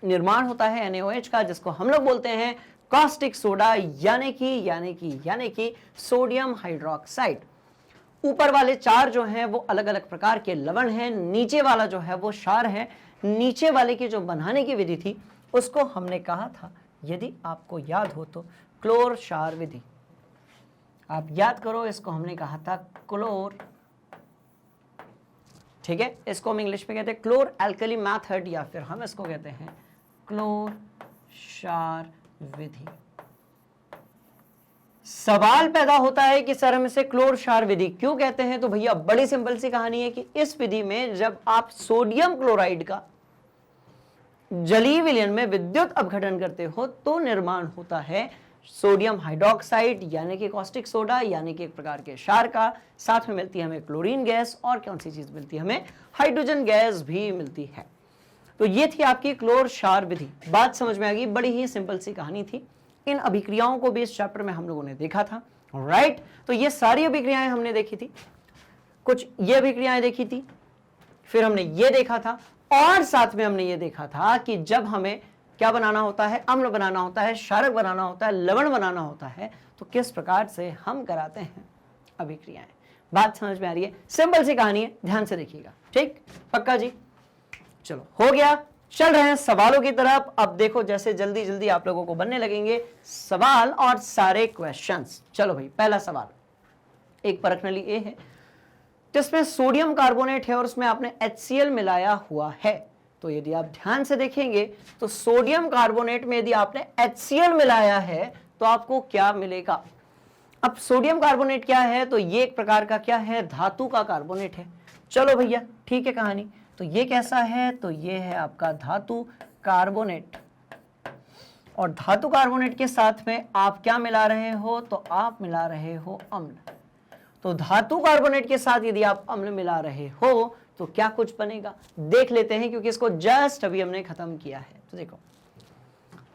निर्माण होता है NaOH का, जिसको हम लोग बोलते हैं कॉस्टिक सोडा, यानी कि सोडियम हाइड्रोक्साइड। ऊपर वाले 4 जो हैं वो अलग अलग प्रकार के लवण हैं, नीचे वाला जो है वो क्षार है। नीचे वाले की जो बनाने की विधि थी उसको हमने कहा था, यदि आपको याद हो तो, क्लोर क्षार विधि। आप याद करो, इसको हमने कहा था क्लोर, ठीक है, इसको हम इंग्लिश में कहते हैं क्लोर एल्कली मेथड, या फिर हम इसको कहते हैं क्लोर क्षार विधि। सवाल पैदा होता है कि सर हम इसे क्लोर क्षार विधि क्यों कहते हैं, तो भैया बड़ी सिंपल सी कहानी है कि इस विधि में जब आप सोडियम क्लोराइड का जलीय विलयन में विद्युत अपघटन करते हो तो निर्माण होता है सोडियम हाइड्रोक्साइड, यानी कि कॉस्टिक सोडा, यानी कि एक प्रकार के क्षार का। साथ में मिलती है हमें क्लोरीन गैस, और कौन सी चीज मिलती है हमें, हाइड्रोजन गैस भी मिलती है। तो ये थी आपकी क्लोर क्षार विधि। बात समझ में आ गई, बड़ी ही सिंपल सी कहानी थी। इन अभिक्रियाओं को भी इस चैप्टर में हम लोगों ने देखा था, राइट। तो ये सारी अभिक्रियाएं हमने देखी थी, कुछ ये अभिक्रियाएं देखी थी, फिर हमने ये देखा था, और साथ में हमने ये देखा था कि जब हमें क्या बनाना होता है, अम्ल बनाना होता है, क्षारक बनाना होता है, लवण बनाना होता है, तो किस प्रकार से हम कराते हैं अभिक्रियाएं। बात समझ में आ रही है, सिंपल सी कहानी है, ध्यान से देखिएगा, ठीक, पक्का जी। चलो हो गया, चल रहे हैं सवालों की तरफ। अब देखो जैसे जल्दी जल्दी आप लोगों को बनने लगेंगे सवाल और सारे क्वेश्चंस। चलो भाई, पहला सवाल एक परखनली ए है जिसमें सोडियम कार्बोनेट है और उसमें आपने HCl मिलाया हुआ है। तो यदि आप ध्यान से देखेंगे तो सोडियम कार्बोनेट में यदि आपने HCl मिलाया है तो आपको क्या मिलेगा। अब सोडियम कार्बोनेट क्या है, तो ये एक प्रकार का क्या है, धातु का कार्बोनेट है। चलो भैया ठीक है कहानी, तो ये कैसा है, तो ये है आपका धातु कार्बोनेट। और धातु कार्बोनेट के साथ में आप क्या मिला रहे हो, तो आप मिला रहे हो अम्ल। तो धातु कार्बोनेट के साथ यदि आप अम्ल मिला रहे हो तो क्या कुछ बनेगा, देख लेते हैं, क्योंकि इसको जस्ट अभी हमने खत्म किया है। तो देखो,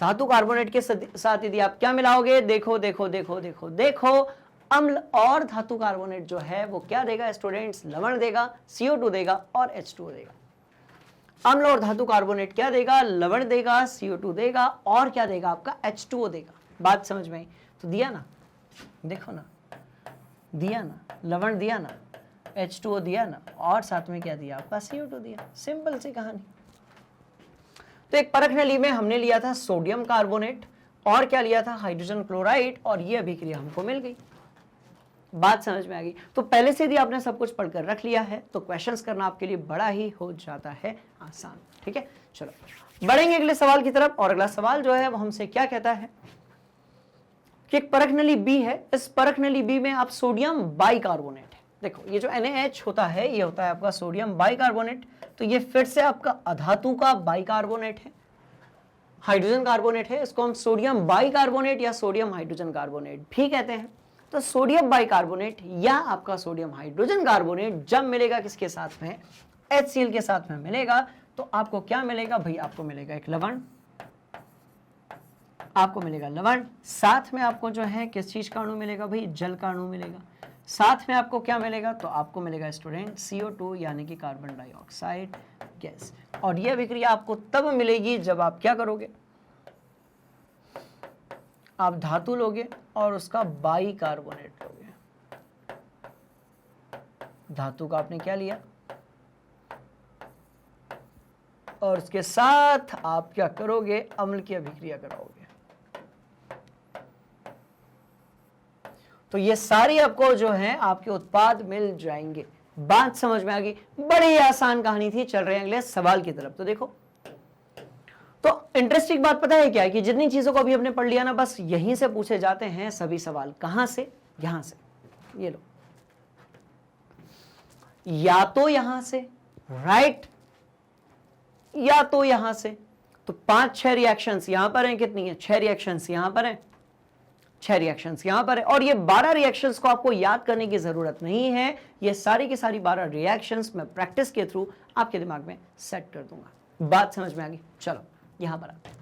धातु कार्बोनेट के साथ यदि आप क्या मिलाओगे, देखो देखो देखो देखो देखो, अम्ल और धातु कार्बोनेट जो है वो क्या देगा स्टूडेंट्स, लवण देगा, CO2 देगा और H2O देगा। अम्ल और धातु कार्बोनेट क्या देगा, लवण देगा, CO2 देगा और क्या देगा आपका H2O देगा। बात समझ में आई? तो दिया ना, देखो ना, दिया ना, लवण दिया ना, H2O दिया ना, और साथ में क्या दिया आपका CO2 दिया। सिंपल सी कहानी। तो एक परख नली में हमने लिया था सोडियम कार्बोनेट और क्या लिया था, हाइड्रोजन क्लोराइड, और ये अभिक्रिया हमको मिल गई। बात समझ में आ गई? तो पहले से यदि आपने सब कुछ पढ़कर रख लिया है तो क्वेश्चंस करना आपके लिए बड़ा ही हो जाता है आसान। ठीक है, चलो बढ़ेंगे अगले सवाल की तरफ। और अगला सवाल जो है वो हमसे क्या कहता है कि एक परख नली बी है, इस परख नली बी में आप सोडियम बाइकार्बोनेट है। देखो, ये जो NaH होता है ये होता है आपका सोडियम बाइकार्बोनेट। तो ये फिर से आपका अधातु का बाइकार्बोनेट है, हाइड्रोजन कार्बोनेट है। इसको हम सोडियम बाइकार्बोनेट या सोडियम हाइड्रोजन कार्बोनेट भी कहते हैं। तो सोडियम बाइकार्बोनेट या आपका सोडियम हाइड्रोजन कार्बोनेट जब मिलेगा किसके साथ में, HCl के साथ में मिलेगा, तो आपको क्या मिलेगा भाई, आपको मिलेगा एक लवण, आपको मिलेगा लवण, साथ में आपको जो है किस चीज का अणु मिलेगा भाई, जल का अणु मिलेगा। साथ में आपको क्या मिलेगा, तो आपको मिलेगा स्टूडेंट CO2 यानी कि कार्बन डाइऑक्साइड गैस। और यह अभिक्रिया आपको तब मिलेगी जब आप क्या करोगे, आप धातु लोगे और उसका बाइकार्बोनेट लोगे। धातु का आपने क्या लिया और उसके साथ आप क्या करोगे, अम्ल की अभिक्रिया कराओगे। तो ये सारी आपको जो है आपके उत्पाद मिल जाएंगे। बात समझ में आ गई? बड़ी आसान कहानी थी। चल रहे हैं अगले सवाल की तरफ। तो देखो, तो इंटरेस्टिंग बात पता है क्या है कि जितनी चीजों को अभी हमने पढ़ लिया ना, बस यहीं से पूछे जाते हैं सभी सवाल। कहां से? यहां से। ये लो, या तो यहां से, राइट, या तो यहां से। तो 5-6 रिएक्शंस यहां पर हैं, कितनी है, 6 रिएक्शंस यहां पर हैं, 6 रिएक्शंस यहां पर है। और ये 12 रिएक्शंस को आपको याद करने की जरूरत नहीं है। ये सारी की सारी 12 रिएक्शंस मैं प्रैक्टिस के थ्रू आपके दिमाग में सेट कर दूंगा। बात समझ में आ गई? चलो यहां पर आते हैं,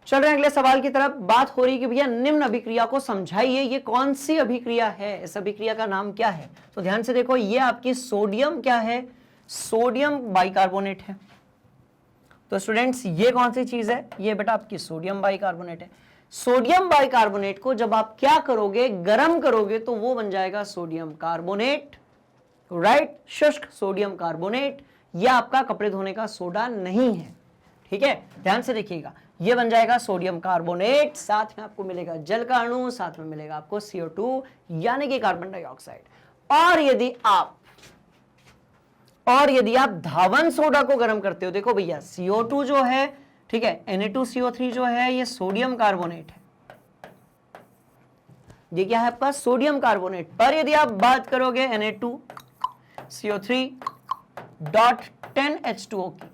चल रहे हैं अगले सवाल की तरफ। बात हो रही कि भैया निम्न अभिक्रिया को समझाइए, ये कौन सी अभिक्रिया है, इस अभिक्रिया का नाम क्या है। तो ध्यान से देखो, ये आपकी सोडियम क्या है, सोडियम बाइकार्बोनेट है। तो स्टूडेंट्स ये कौन सी चीज है, ये बेटा आपकी सोडियम बाइकार्बोनेट है। सोडियम बाइकार्बोनेट को जब आप क्या करोगे, गर्म करोगे, तो वो बन जाएगा सोडियम कार्बोनेट, राइट, शुष्क सोडियम कार्बोनेट। यह आपका कपड़े धोने का सोडा नहीं है। ठीक है, ध्यान से देखिएगा, ये बन जाएगा सोडियम कार्बोनेट, साथ में आपको मिलेगा जल का अणु, साथ में मिलेगा आपको CO2 यानी कि कार्बन डाइऑक्साइड। और यदि आप धावन सोडा को गर्म करते हो, देखो भैया CO2 जो है, ठीक है, Na2CO3 जो है ये सोडियम कार्बोनेट है, ये क्या है आपका सोडियम कार्बोनेट। पर यदि आप बात करोगे Na2CO3.10H2O की,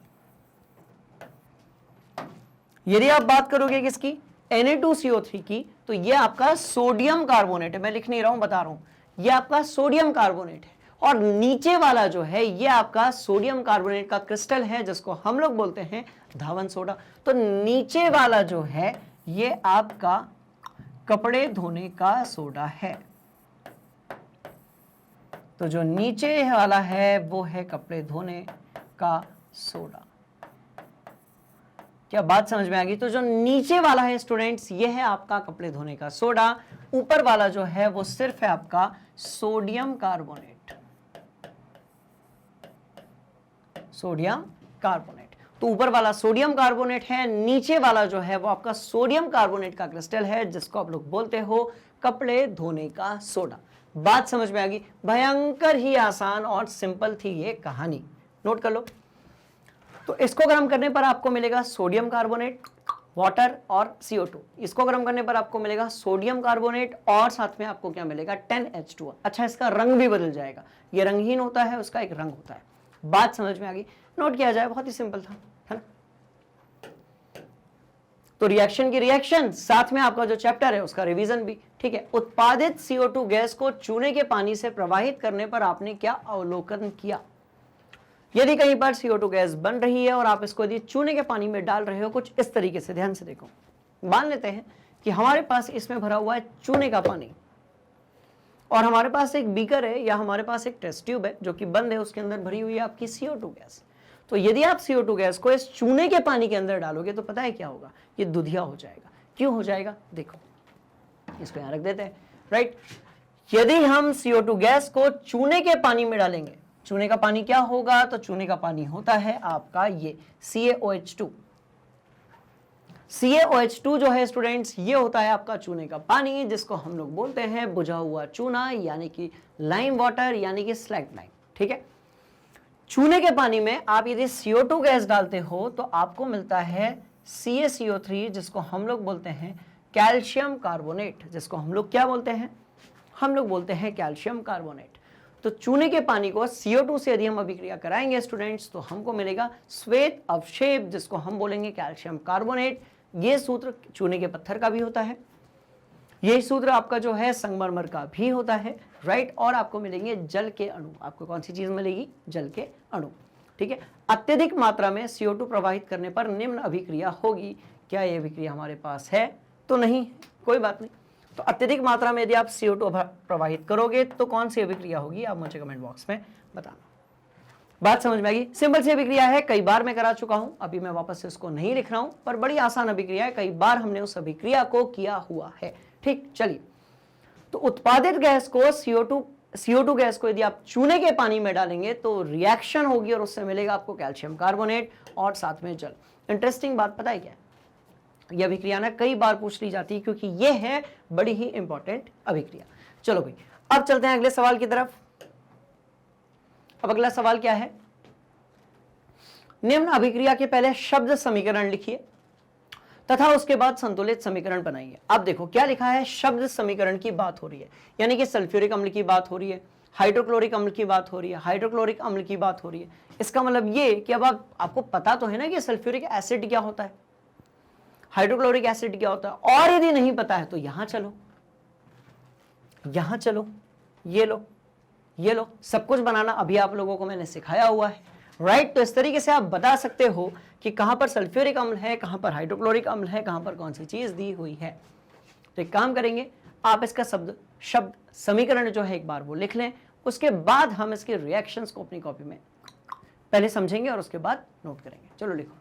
यदि आप बात करोगे किसकी, Na2CO3 की, तो ये आपका सोडियम कार्बोनेट है। मैं लिख नहीं रहा हूं, बता रहा हूं, ये आपका सोडियम कार्बोनेट है। और नीचे वाला जो है ये आपका सोडियम कार्बोनेट का क्रिस्टल है, जिसको हम लोग बोलते हैं धावन सोडा। तो नीचे वाला जो है ये आपका कपड़े धोने का सोडा है। तो जो नीचे वाला है वो है कपड़े धोने का सोडा। क्या बात समझ में आ गई? तो जो नीचे वाला है स्टूडेंट्स ये है आपका कपड़े धोने का सोडा, ऊपर वाला जो है वो सिर्फ है आपका सोडियम कार्बोनेट, सोडियम कार्बोनेट। तो ऊपर वाला सोडियम कार्बोनेट है, नीचे वाला जो है वो आपका सोडियम कार्बोनेट का क्रिस्टल है, जिसको आप लोग बोलते हो कपड़े धोने का सोडा। बात समझ में आ गई? भयंकर ही आसान और सिंपल थी ये कहानी, नोट कर लो। तो इसको गर्म करने पर आपको मिलेगा सोडियम कार्बोनेट, वाटर और CO2। इसको गर्म करने पर आपको मिलेगा सोडियम कार्बोनेट और साथ में आपको क्या मिलेगा, 10H2O। अच्छा, इसका रंग भी बदल जाएगा, ये रंगहीन होता है, उसका एक रंग होता है। बात समझ में आ गई? नोट किया जाए, बहुत ही सिंपल था, है ना। तो रिएक्शन की रिएक्शन, साथ में आपका जो चैप्टर है उसका रिवीजन भी, ठीक है। उत्पादित CO2 गैस को चूने के पानी से प्रवाहित करने पर आपने क्या अवलोकन किया? यदि कहीं पर CO2 गैस बन रही है और आप इसको यदि चूने के पानी में डाल रहे हो, कुछ इस तरीके से, ध्यान से देखो, मान लेते हैं कि हमारे पास इसमें भरा हुआ है चूने का पानी और हमारे पास एक बीकर है या हमारे पास एक टेस्ट ट्यूब है जो कि बंद है, उसके अंदर भरी हुई है आपकी CO2 गैस। तो यदि आप CO2 गैस को इस चूने के पानी के अंदर डालोगे तो पता है क्या होगा? ये दुधिया हो जाएगा। क्यों हो जाएगा? देखो, इसको यहां रख देते हैं, राइट। यदि हम CO2 गैस को चूने के पानी में डालेंगे, चूने का पानी क्या होगा? तो चूने का पानी होता है आपका ये CaOH2। CaOH2 जो है स्टूडेंट्स, ये होता है आपका चूने का पानी, जिसको हम लोग बोलते हैं बुझा हुआ चूना, यानी कि लाइम वाटर, यानी कि स्लैग लाइम, ठीक है। चूने के पानी में आप यदि CO2 गैस डालते हो तो आपको मिलता है CaCO3, जिसको हम लोग बोलते हैं कैल्शियम कार्बोनेट, जिसको हम लोग क्या बोलते हैं? हम लोग बोलते हैं कैल्शियम कार्बोनेट। तो चूने के पानी को CO2 से यदि हम अभिक्रिया कराएंगे स्टूडेंट्स तो हमको मिलेगा श्वेत अवक्षेप, जिसको हम बोलेंगे कैल्शियम कार्बोनेट। ये सूत्र चूने के पत्थर का भी होता है, यही सूत्र आपका जो है संगमरमर का भी होता है, राइट। और आपको मिलेंगे जल के अणु। आपको कौन सी चीज मिलेगी? जल के अणु, ठीक है। अत्यधिक मात्रा में CO2 प्रवाहित करने पर निम्न अभिक्रिया होगी। क्या यह अभिक्रिया हमारे पास है? तो नहीं, कोई बात नहीं। तो अत्यधिक मात्रा में यदि आप CO2 प्रवाहित करोगे तो कौन सी अभिक्रिया होगी? आप मुझे कमेंट बॉक्स में बताना। बात समझ में आएगी? सिंपल सी अभिक्रिया है, कई बार मैं करा चुका हूं, अभी मैं वापस से इसको नहीं लिख रहा हूं, पर बड़ी आसान अभिक्रिया है, कई बार हमने उस अभिक्रिया को किया हुआ है, ठीक। चलिए, तो उत्पादित गैस को CO2 गैस को यदि आप चूने के पानी में डालेंगे तो रिएक्शन होगी और उससे मिलेगा आपको कैल्शियम कार्बोनेट और साथ में जल। इंटरेस्टिंग बात पता है क्या है? यह अभिक्रिया ना कई बार पूछ ली जाती है क्योंकि यह है बड़ी ही इंपॉर्टेंट अभिक्रिया। चलो भाई, अब चलते हैं अगले सवाल की तरफ। अब अगला सवाल क्या है? निम्न अभिक्रिया के पहले शब्द समीकरण लिखिए तथा उसके बाद संतुलित समीकरण बनाइए। अब देखो क्या लिखा है, शब्द समीकरण की बात हो रही है, यानी कि सल्फ्यूरिक अम्ल की बात हो रही है, हाइड्रोक्लोरिक अम्ल की बात हो रही है, हाइड्रोक्लोरिक अम्ल की बात हो रही है। इसका मतलब ये कि अब आपको पता तो है ना कि सल्फ्यूरिक एसिड क्या होता है, हाइड्रोक्लोरिक एसिड क्या होता है, और यदि नहीं पता है तो यहां चलो, यहां चलो, ये लो, ये लो, सब कुछ बनाना अभी आप लोगों को मैंने सिखाया हुआ है, राइट। तो इस तरीके से आप बता सकते हो कि कहां पर सल्फ्यूरिक अम्ल है, कहां पर हाइड्रोक्लोरिक अम्ल है, कहां पर कौन सी चीज दी हुई है। तो एक काम करेंगे, आप इसका शब्द समीकरण जो है एक बार वो लिख लें, उसके बाद हम इसके रिएक्शंस को अपनी कॉपी में पहले समझेंगे और उसके बाद नोट करेंगे। चलो लिखो,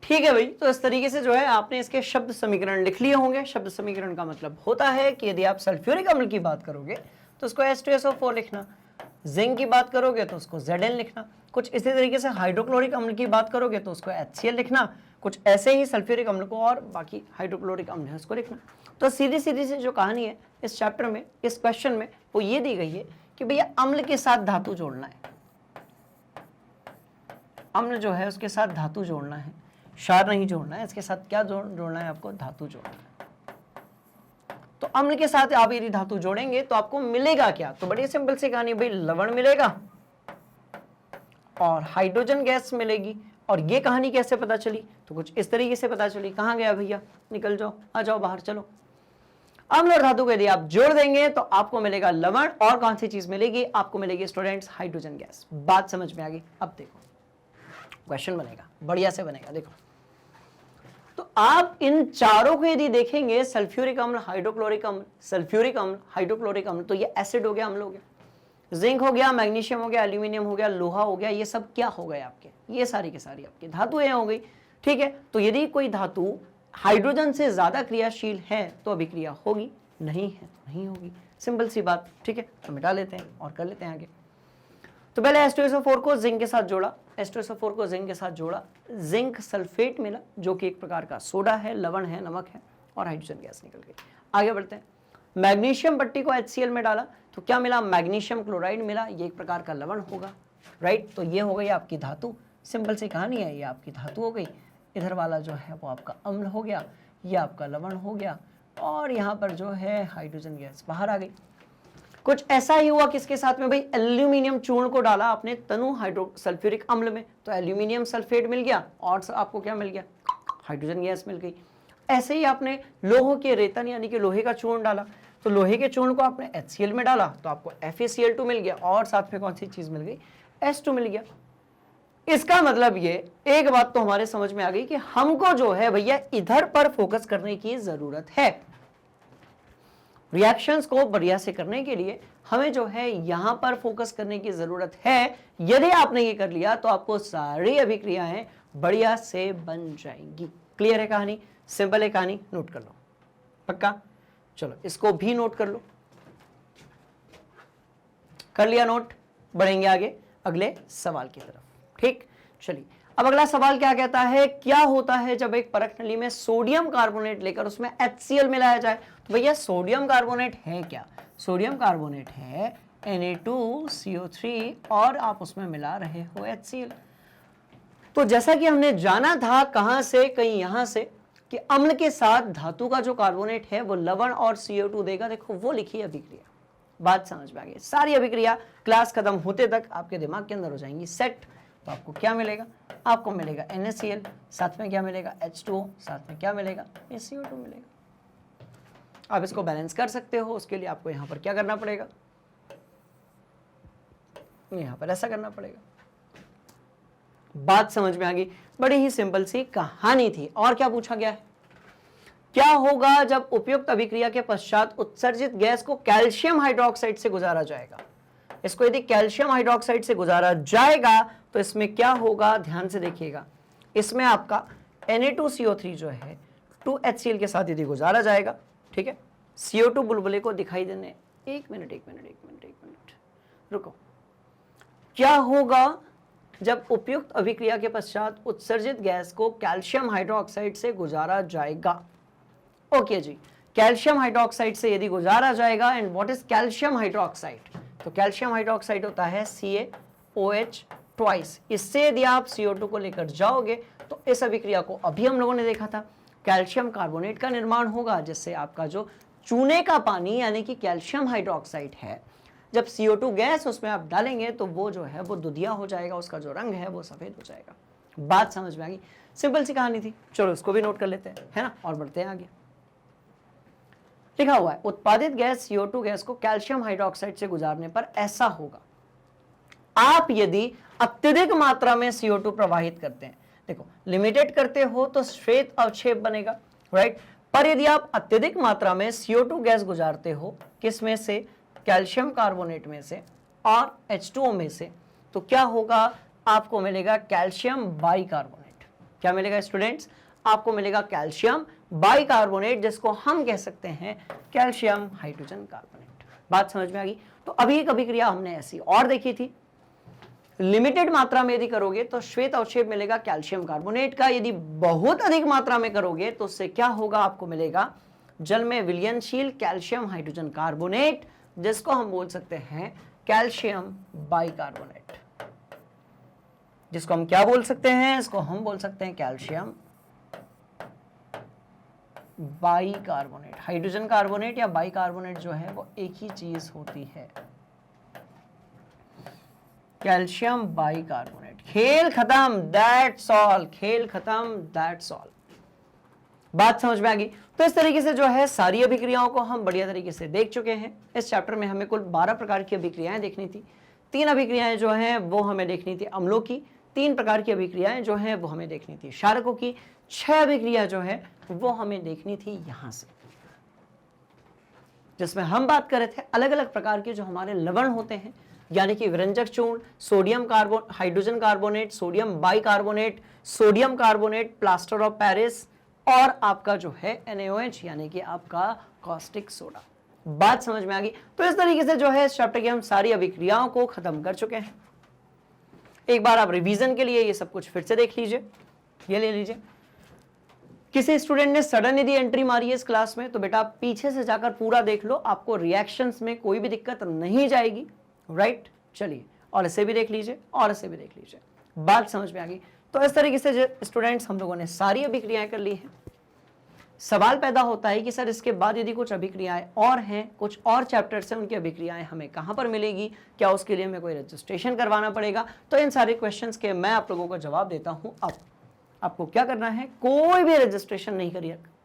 ठीक है भाई। तो इस तरीके से जो है आपने इसके शब्द समीकरण लिख लिए होंगे। शब्द समीकरण का मतलब होता है कि यदि आप सल्फ्यूरिक अम्ल की बात करोगे तो उसको H2SO4 लिखना, जिंक की बात करोगे तो उसको Zn लिखना, कुछ इसी तरीके से हाइड्रोक्लोरिक अम्ल की बात करोगे तो उसको HCl लिखना, कुछ ऐसे ही सल्फ्यूरिक अम्ल को और बाकी हाइड्रोक्लोरिक अम्ल है उसको लिखना। तो सीधी सीधी से जो कहानी है इस चैप्टर में, इस क्वेश्चन में, वो ये दी गई है कि भैया अम्ल के साथ धातु जोड़ना है, अम्ल जो है उसके साथ धातु जोड़ना है, क्षार नहीं जोड़ना है, इसके साथ क्या जोड़ना है आपको? धातु जोड़ना है। तो अम्ल के साथ आप यदि धातु जोड़ेंगे तो आपको मिलेगा क्या? तो बड़ी सिंपल सी कहानी भाई, लवण मिलेगा और हाइड्रोजन गैस मिलेगी। और ये कहानी कैसे पता चली? तो कुछ इस तरीके से पता चली। कहां गया भैया? निकल जाओ, आ जाओ बाहर, चलो। अम्ल और धातु को यदि आप जोड़ देंगे तो आपको मिलेगा लवण, और कौन सी चीज मिलेगी? आपको मिलेगी स्टूडेंट्स हाइड्रोजन गैस। बात समझ में आ गई? अब देखो क्वेश्चन बनेगा, बढ़िया से बनेगा। देखो, तो आप इन चारों को यदि देखेंगे, सल्फ्यूरिक अम्ल, हाइड्रोक्लोरिक अम्ल, सल्फ्यूरिक अम्ल, हाइड्रोक्लोरिक अम्ल, तो ये एसिड हो गया, अम्ल हो गया। जिंक हो गया, मैग्नीशियम हो गया, एल्यूमिनियम हो गया, लोहा हो गया, ये सब क्या हो गए आपके? ये सारी की सारी आपकी धातुएं हो गई, ठीक है। तो यदि कोई धातु हाइड्रोजन से ज्यादा क्रियाशील है तो अभिक्रिया होगी, नहीं है तो नहीं होगी, सिंपल सी बात, ठीक है। तो मिटा लेते हैं और कर लेते हैं आगे। तो पहले H2SO4 को जिंक के साथ जोड़ा, H2SO4 को जिंक के साथ जोड़ा, जिंक सल्फेट मिला जो कि एक प्रकार का सोडा है, लवण है, नमक है, और हाइड्रोजन गैस निकल गई। आगे बढ़ते हैं। मैग्नीशियम पट्टी को HCl में डाला तो क्या मिला? मैग्नीशियम क्लोराइड मिला, ये एक प्रकार का लवण होगा, राइट। तो ये हो गई आपकी धातु, सिंपल सी कहानी है, ये आपकी धातु हो गई। इधर वाला जो है वो आपका अम्ल हो गया, ये आपका लवण हो गया, और यहाँ पर जो है हाइड्रोजन गैस बाहर आ गई। कुछ ऐसा ही हुआ किसके साथ में भाई? एल्यूमिनियम चूर्ण को डाला आपने तनु हाइड्रोसल्फ्यूरिक अम्ल में, तो एल्यूमिनियम सल्फेट मिल गया और आपको क्या मिल गया? हाइड्रोजन गैस मिल गई। ऐसे ही आपने लोहो के रेतन यानी कि लोहे का चूर्ण डाला, तो लोहे के चूर्ण को आपने HCl में डाला तो आपको FeCl2 मिल गया, और साथ में कौन सी चीज मिल गई, H2 मिल गया। इसका मतलब ये एक बात तो हमारे समझ में आ गई कि हमको जो है भैया इधर पर फोकस करने की जरूरत है। रिएक्शंस को बढ़िया से करने के लिए हमें जो है यहां पर फोकस करने की जरूरत है। यदि आपने ये कर लिया तो आपको सारी अभिक्रियाएं बढ़िया से बन जाएंगी। क्लियर है कहानी, सिंपल है कहानी, नोट कर लो पक्का। चलो इसको भी नोट कर लो, कर लिया नोट, बढ़ेंगे आगे अगले सवाल की तरफ। ठीक, चलिए अब अगला सवाल क्या कहता है, क्या होता है जब एक परख नली में सोडियम कार्बोनेट लेकर उसमें HCl मिलाया जाए। तो भैया सोडियम कार्बोनेट है क्या, सोडियम कार्बोनेट है Na2CO3 और आप उसमें मिला रहे हो HCl। तो जैसा कि हमने जाना था कहां से, कहीं यहां से, कि अम्ल के साथ धातु का जो कार्बोनेट है वो लवण और CO2 देगा। देखो वो लिखी है अभिक्रिया, बात समझ में आ गई। सारी अभिक्रिया क्लास खत्म होते तक आपके दिमाग के अंदर हो जाएंगी सेट। तो आपको क्या मिलेगा, आपको मिलेगा NaCl, साथ में क्या मिलेगा H2O, साथ में क्या मिलेगा CO2 मिलेगा। आप इसको बैलेंस कर सकते हो, उसके लिए आपको यहां पर क्या करना पड़ेगा, यहां पर ऐसा करना पड़ेगा। बात समझ में आ गई, बड़ी ही सिंपल सी कहानी थी। और क्या पूछा गया है, क्या होगा जब उपयुक्त अभिक्रिया के पश्चात उत्सर्जित गैस को कैल्शियम हाइड्रोक्साइड से गुजारा जाएगा। इसको यदि कैल्शियम हाइड्रोक्साइड से गुजारा जाएगा तो इसमें क्या होगा, ध्यान से देखिएगा। इसमें आपका Na2CO3 जो है 2HCl के साथ यदि गुजारा जाएगा, ठीक है, CO2 बुलबुले को दिखाई देने, एक मिनट रुको। क्या होगा जब उपयुक्त अभिक्रिया के पश्चात उत्सर्जित गैस को कैल्शियम हाइड्रोक्साइड से गुजारा जाएगा। ओके जी, कैल्शियम हाइड्रोक्साइड से यदि गुजारा जाएगा, and what is calcium hydroxide, तो कैल्शियम हाइड्रोक्साइड होता है CaOH ट्वाइस। इससे यदि आप CO2 को लेकर जाओगे तो इस अभिक्रिया को अभी हम लोगों ने देखा था, कैल्शियम कार्बोनेट का निर्माण होगा, जिससे आपका जो चूने का पानी यानी कि कैल्शियम हाइड्रोक्साइड है, जब CO2 गैस उसमें आप डालेंगे तो वो जो है वो दुधिया हो जाएगा, उसका जो रंग है वो सफेद हो जाएगा। बात समझ में आ गई, सिंपल सी कहानी थी। चलो इसको भी नोट कर लेते हैं, है ना, और बढ़ते हैं आगे। लिखा हुआ है उत्पादित गैस CO2 गैस को कैल्शियम हाइड्रोक्साइड से गुजारने पर ऐसा होगा। आप यदि अत्यधिक मात्रा में CO2 प्रवाहित करते हैं, देखो लिमिटेड करते हो तो श्वेत अवक्षेप बनेगा, राइट, पर यदि आप अत्यधिक मात्रा में CO2 गैस गुजारते हो, किस में से, कैल्शियम कार्बोनेट में से और H2O में से, तो क्या होगा, आपको मिलेगा कैल्शियम बाइकार्बोनेट। क्या मिलेगा स्टूडेंट्स, आपको मिलेगा कैल्शियम बाइकार्बोनेट, जिसको हम कह सकते हैं कैल्शियम हाइड्रोजन कार्बोनेट। बात समझ में आ गई। तो अभी एक अभिक्रिया हमने ऐसी और देखी थी, लिमिटेड मात्रा में यदि करोगे तो श्वेत अवक्षेप मिलेगा कैल्शियम कार्बोनेट का, यदि बहुत अधिक मात्रा में करोगे तो उससे क्या होगा, आपको मिलेगा जल में विलयनशील कैल्शियम हाइड्रोजन कार्बोनेट, जिसको हम बोल सकते हैं कैल्शियम बाइकार्बोनेट। जिसको हम क्या बोल सकते हैं, इसको हम बोल सकते हैं कैल्शियम बाइकार्बोनेट। हाइड्रोजन कार्बोनेट या बाइकार्बोनेट जो है वो एक ही चीज होती है, कैल्शियम बाइकार्बोनेट। खेल खत्म, दैट्स ऑल, खेल खत्म, दैट्स ऑल। बात समझ में आ गई। तो इस तरीके से जो है सारी अभिक्रियाओं को हम बढ़िया तरीके से देख चुके हैं। इस चैप्टर में हमें कुल 12 प्रकार की अभिक्रियाएं देखनी थी। 3 अभिक्रियाएं जो हैं वो हमें देखनी थी अम्लों की, 3 प्रकार की अभिक्रियाएं जो हैं वो हमें देखनी थी क्षारकों की, 6 अभिक्रिया जो है वो हमें देखनी थी यहां से, जिसमें हम बात कर रहे थे अलग अलग प्रकार के जो हमारे लवण होते हैं, यानी कि विरंजक चूर्ण, sodium hydrogen carbonate, sodium bicarbonate, sodium carbonate, plaster of Paris और आपका जो है NaOH यानी कि आपका कॉस्टिक सोडा। बात समझ में आ गई। तो इस तरीके से जो है इस चैप्टर की हम सारी अभिक्रियाओं को खत्म कर चुके हैं। एक बार आप रिवीजन के लिए ये सब कुछ फिर से देख लीजिए, ये ले लीजिए। किसी स्टूडेंट ने सडन यदि एंट्री मारी है इस क्लास में तो बेटा पीछे से जाकर पूरा देख लो, आपको रिएक्शंस में कोई भी दिक्कत नहीं जाएगी, राइट। चलिए और इसे भी देख लीजिए और इसे भी देख लीजिए। बात समझ में आ गई। तो इस तरीके से स्टूडेंट्स हम लोगों ने सारी अभिक्रियाएं कर ली हैं। सवाल पैदा होता है कि सर इसके बाद यदि कुछ अभिक्रियाएं और हैं, कुछ और चैप्टर्स हैं, उनकी अभिक्रियाएं हमें कहां पर मिलेगी, क्या उसके लिए हमें कोई रजिस्ट्रेशन करवाना पड़ेगा? तो इन सारे क्वेश्चंस के मैं आप लोगों को जवाब देता हूं। अब आपको क्या करना है, कोई भी रजिस्ट्रेशन नहीं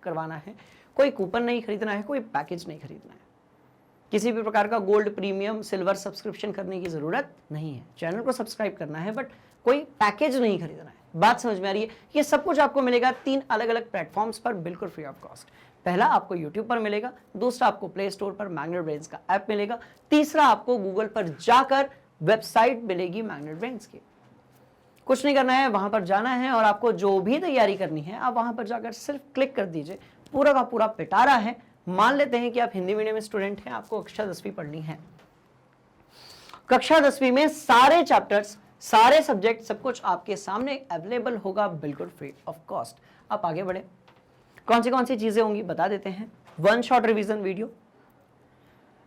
करवाना है, कोई कूपन नहीं खरीदना है, कोई पैकेज नहीं खरीदना है, किसी भी प्रकार का गोल्ड, प्रीमियम, सिल्वर सब्सक्रिप्शन करने की जरूरत नहीं है। चैनल को सब्सक्राइब करना है बट कोई पैकेज नहीं खरीदना है। बात समझ में आ रही है? ये सब कुछ आपको मिलेगा 3 अलग अलग प्लेटफॉर्म्स पर बिल्कुल फ्री ऑफ कॉस्ट। पहला आपको YouTube पर मिलेगा, दूसरा आपको प्ले स्टोर पर मैग्नेट ब्रेन्स का ऐप मिलेगा, तीसरा आपको गूगल पर जाकर वेबसाइट मिलेगी मैग्नेट ब्रेन्स की। कुछ नहीं करना है, वहां पर जाना है और आपको जो भी तैयारी करनी है आप वहां पर जाकर सिर्फ क्लिक कर दीजिए। पूरा का पूरा पिटारा है। मान लेते हैं कि आप हिंदी मीडियम स्टूडेंट हैं, आपको कक्षा 10वीं पढ़नी है। कक्षा 10वीं में सारे चैप्टर्स, सारे सब्जेक्ट, सब कुछ आपके सामने अवेलेबल होगा बिल्कुल फ्री ऑफ कॉस्ट। आप आगे बढ़े, कौन सी चीजें होंगी बता देते हैं। 1 short revision video,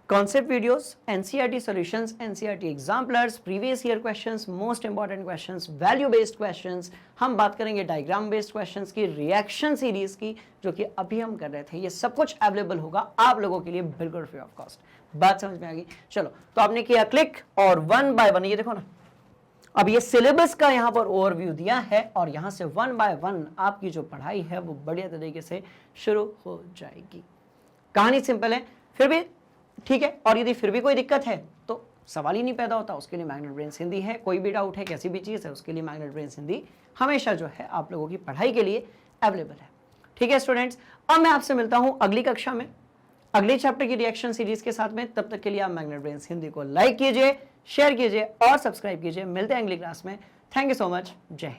concept videos, NCERT solutions, NCERT exemplars, previous year questions, most important questions, value based questions. हम बात करेंगे डायग्राम बेस्ड क्वेश्चंस की, रिएक्शन सीरीज की, जो कि अभी हम कर रहे थे। ये सब कुछ अवेलेबल होगा आप लोगों के लिए बिल्कुल फ्री ऑफ कॉस्ट। बात समझ में आ गई? चलो, तो आपने किया क्लिक और 1 बाय 1 ये देखो ना, अब ये सिलेबस का यहाँ पर ओवरव्यू दिया है और यहाँ से 1 बाय 1 आपकी जो पढ़ाई है वो बढ़िया तरीके से शुरू हो जाएगी। कहानी सिंपल है, फिर भी ठीक है। और यदि फिर भी कोई दिक्कत है तो सवाल ही नहीं पैदा होता, उसके लिए मैग्नेट ब्रेन्स हिंदी है। कोई भी डाउट है, कैसी भी चीज़ है, उसके लिए मैग्नेट ब्रेन्स हिंदी हमेशा जो है आप लोगों की पढ़ाई के लिए अवेलेबल है। ठीक है स्टूडेंट्स, अब मैं आपसे मिलता हूँ अगली कक्षा में अगले चैप्टर की रिएक्शन सीरीज के साथ में। तब तक के लिए आप मैग्नेट ब्रेन्स हिंदी को लाइक कीजिए, शेयर कीजिए और सब्सक्राइब कीजिए। मिलते हैं अगली क्लास में। Thank you so much. जय हिंद।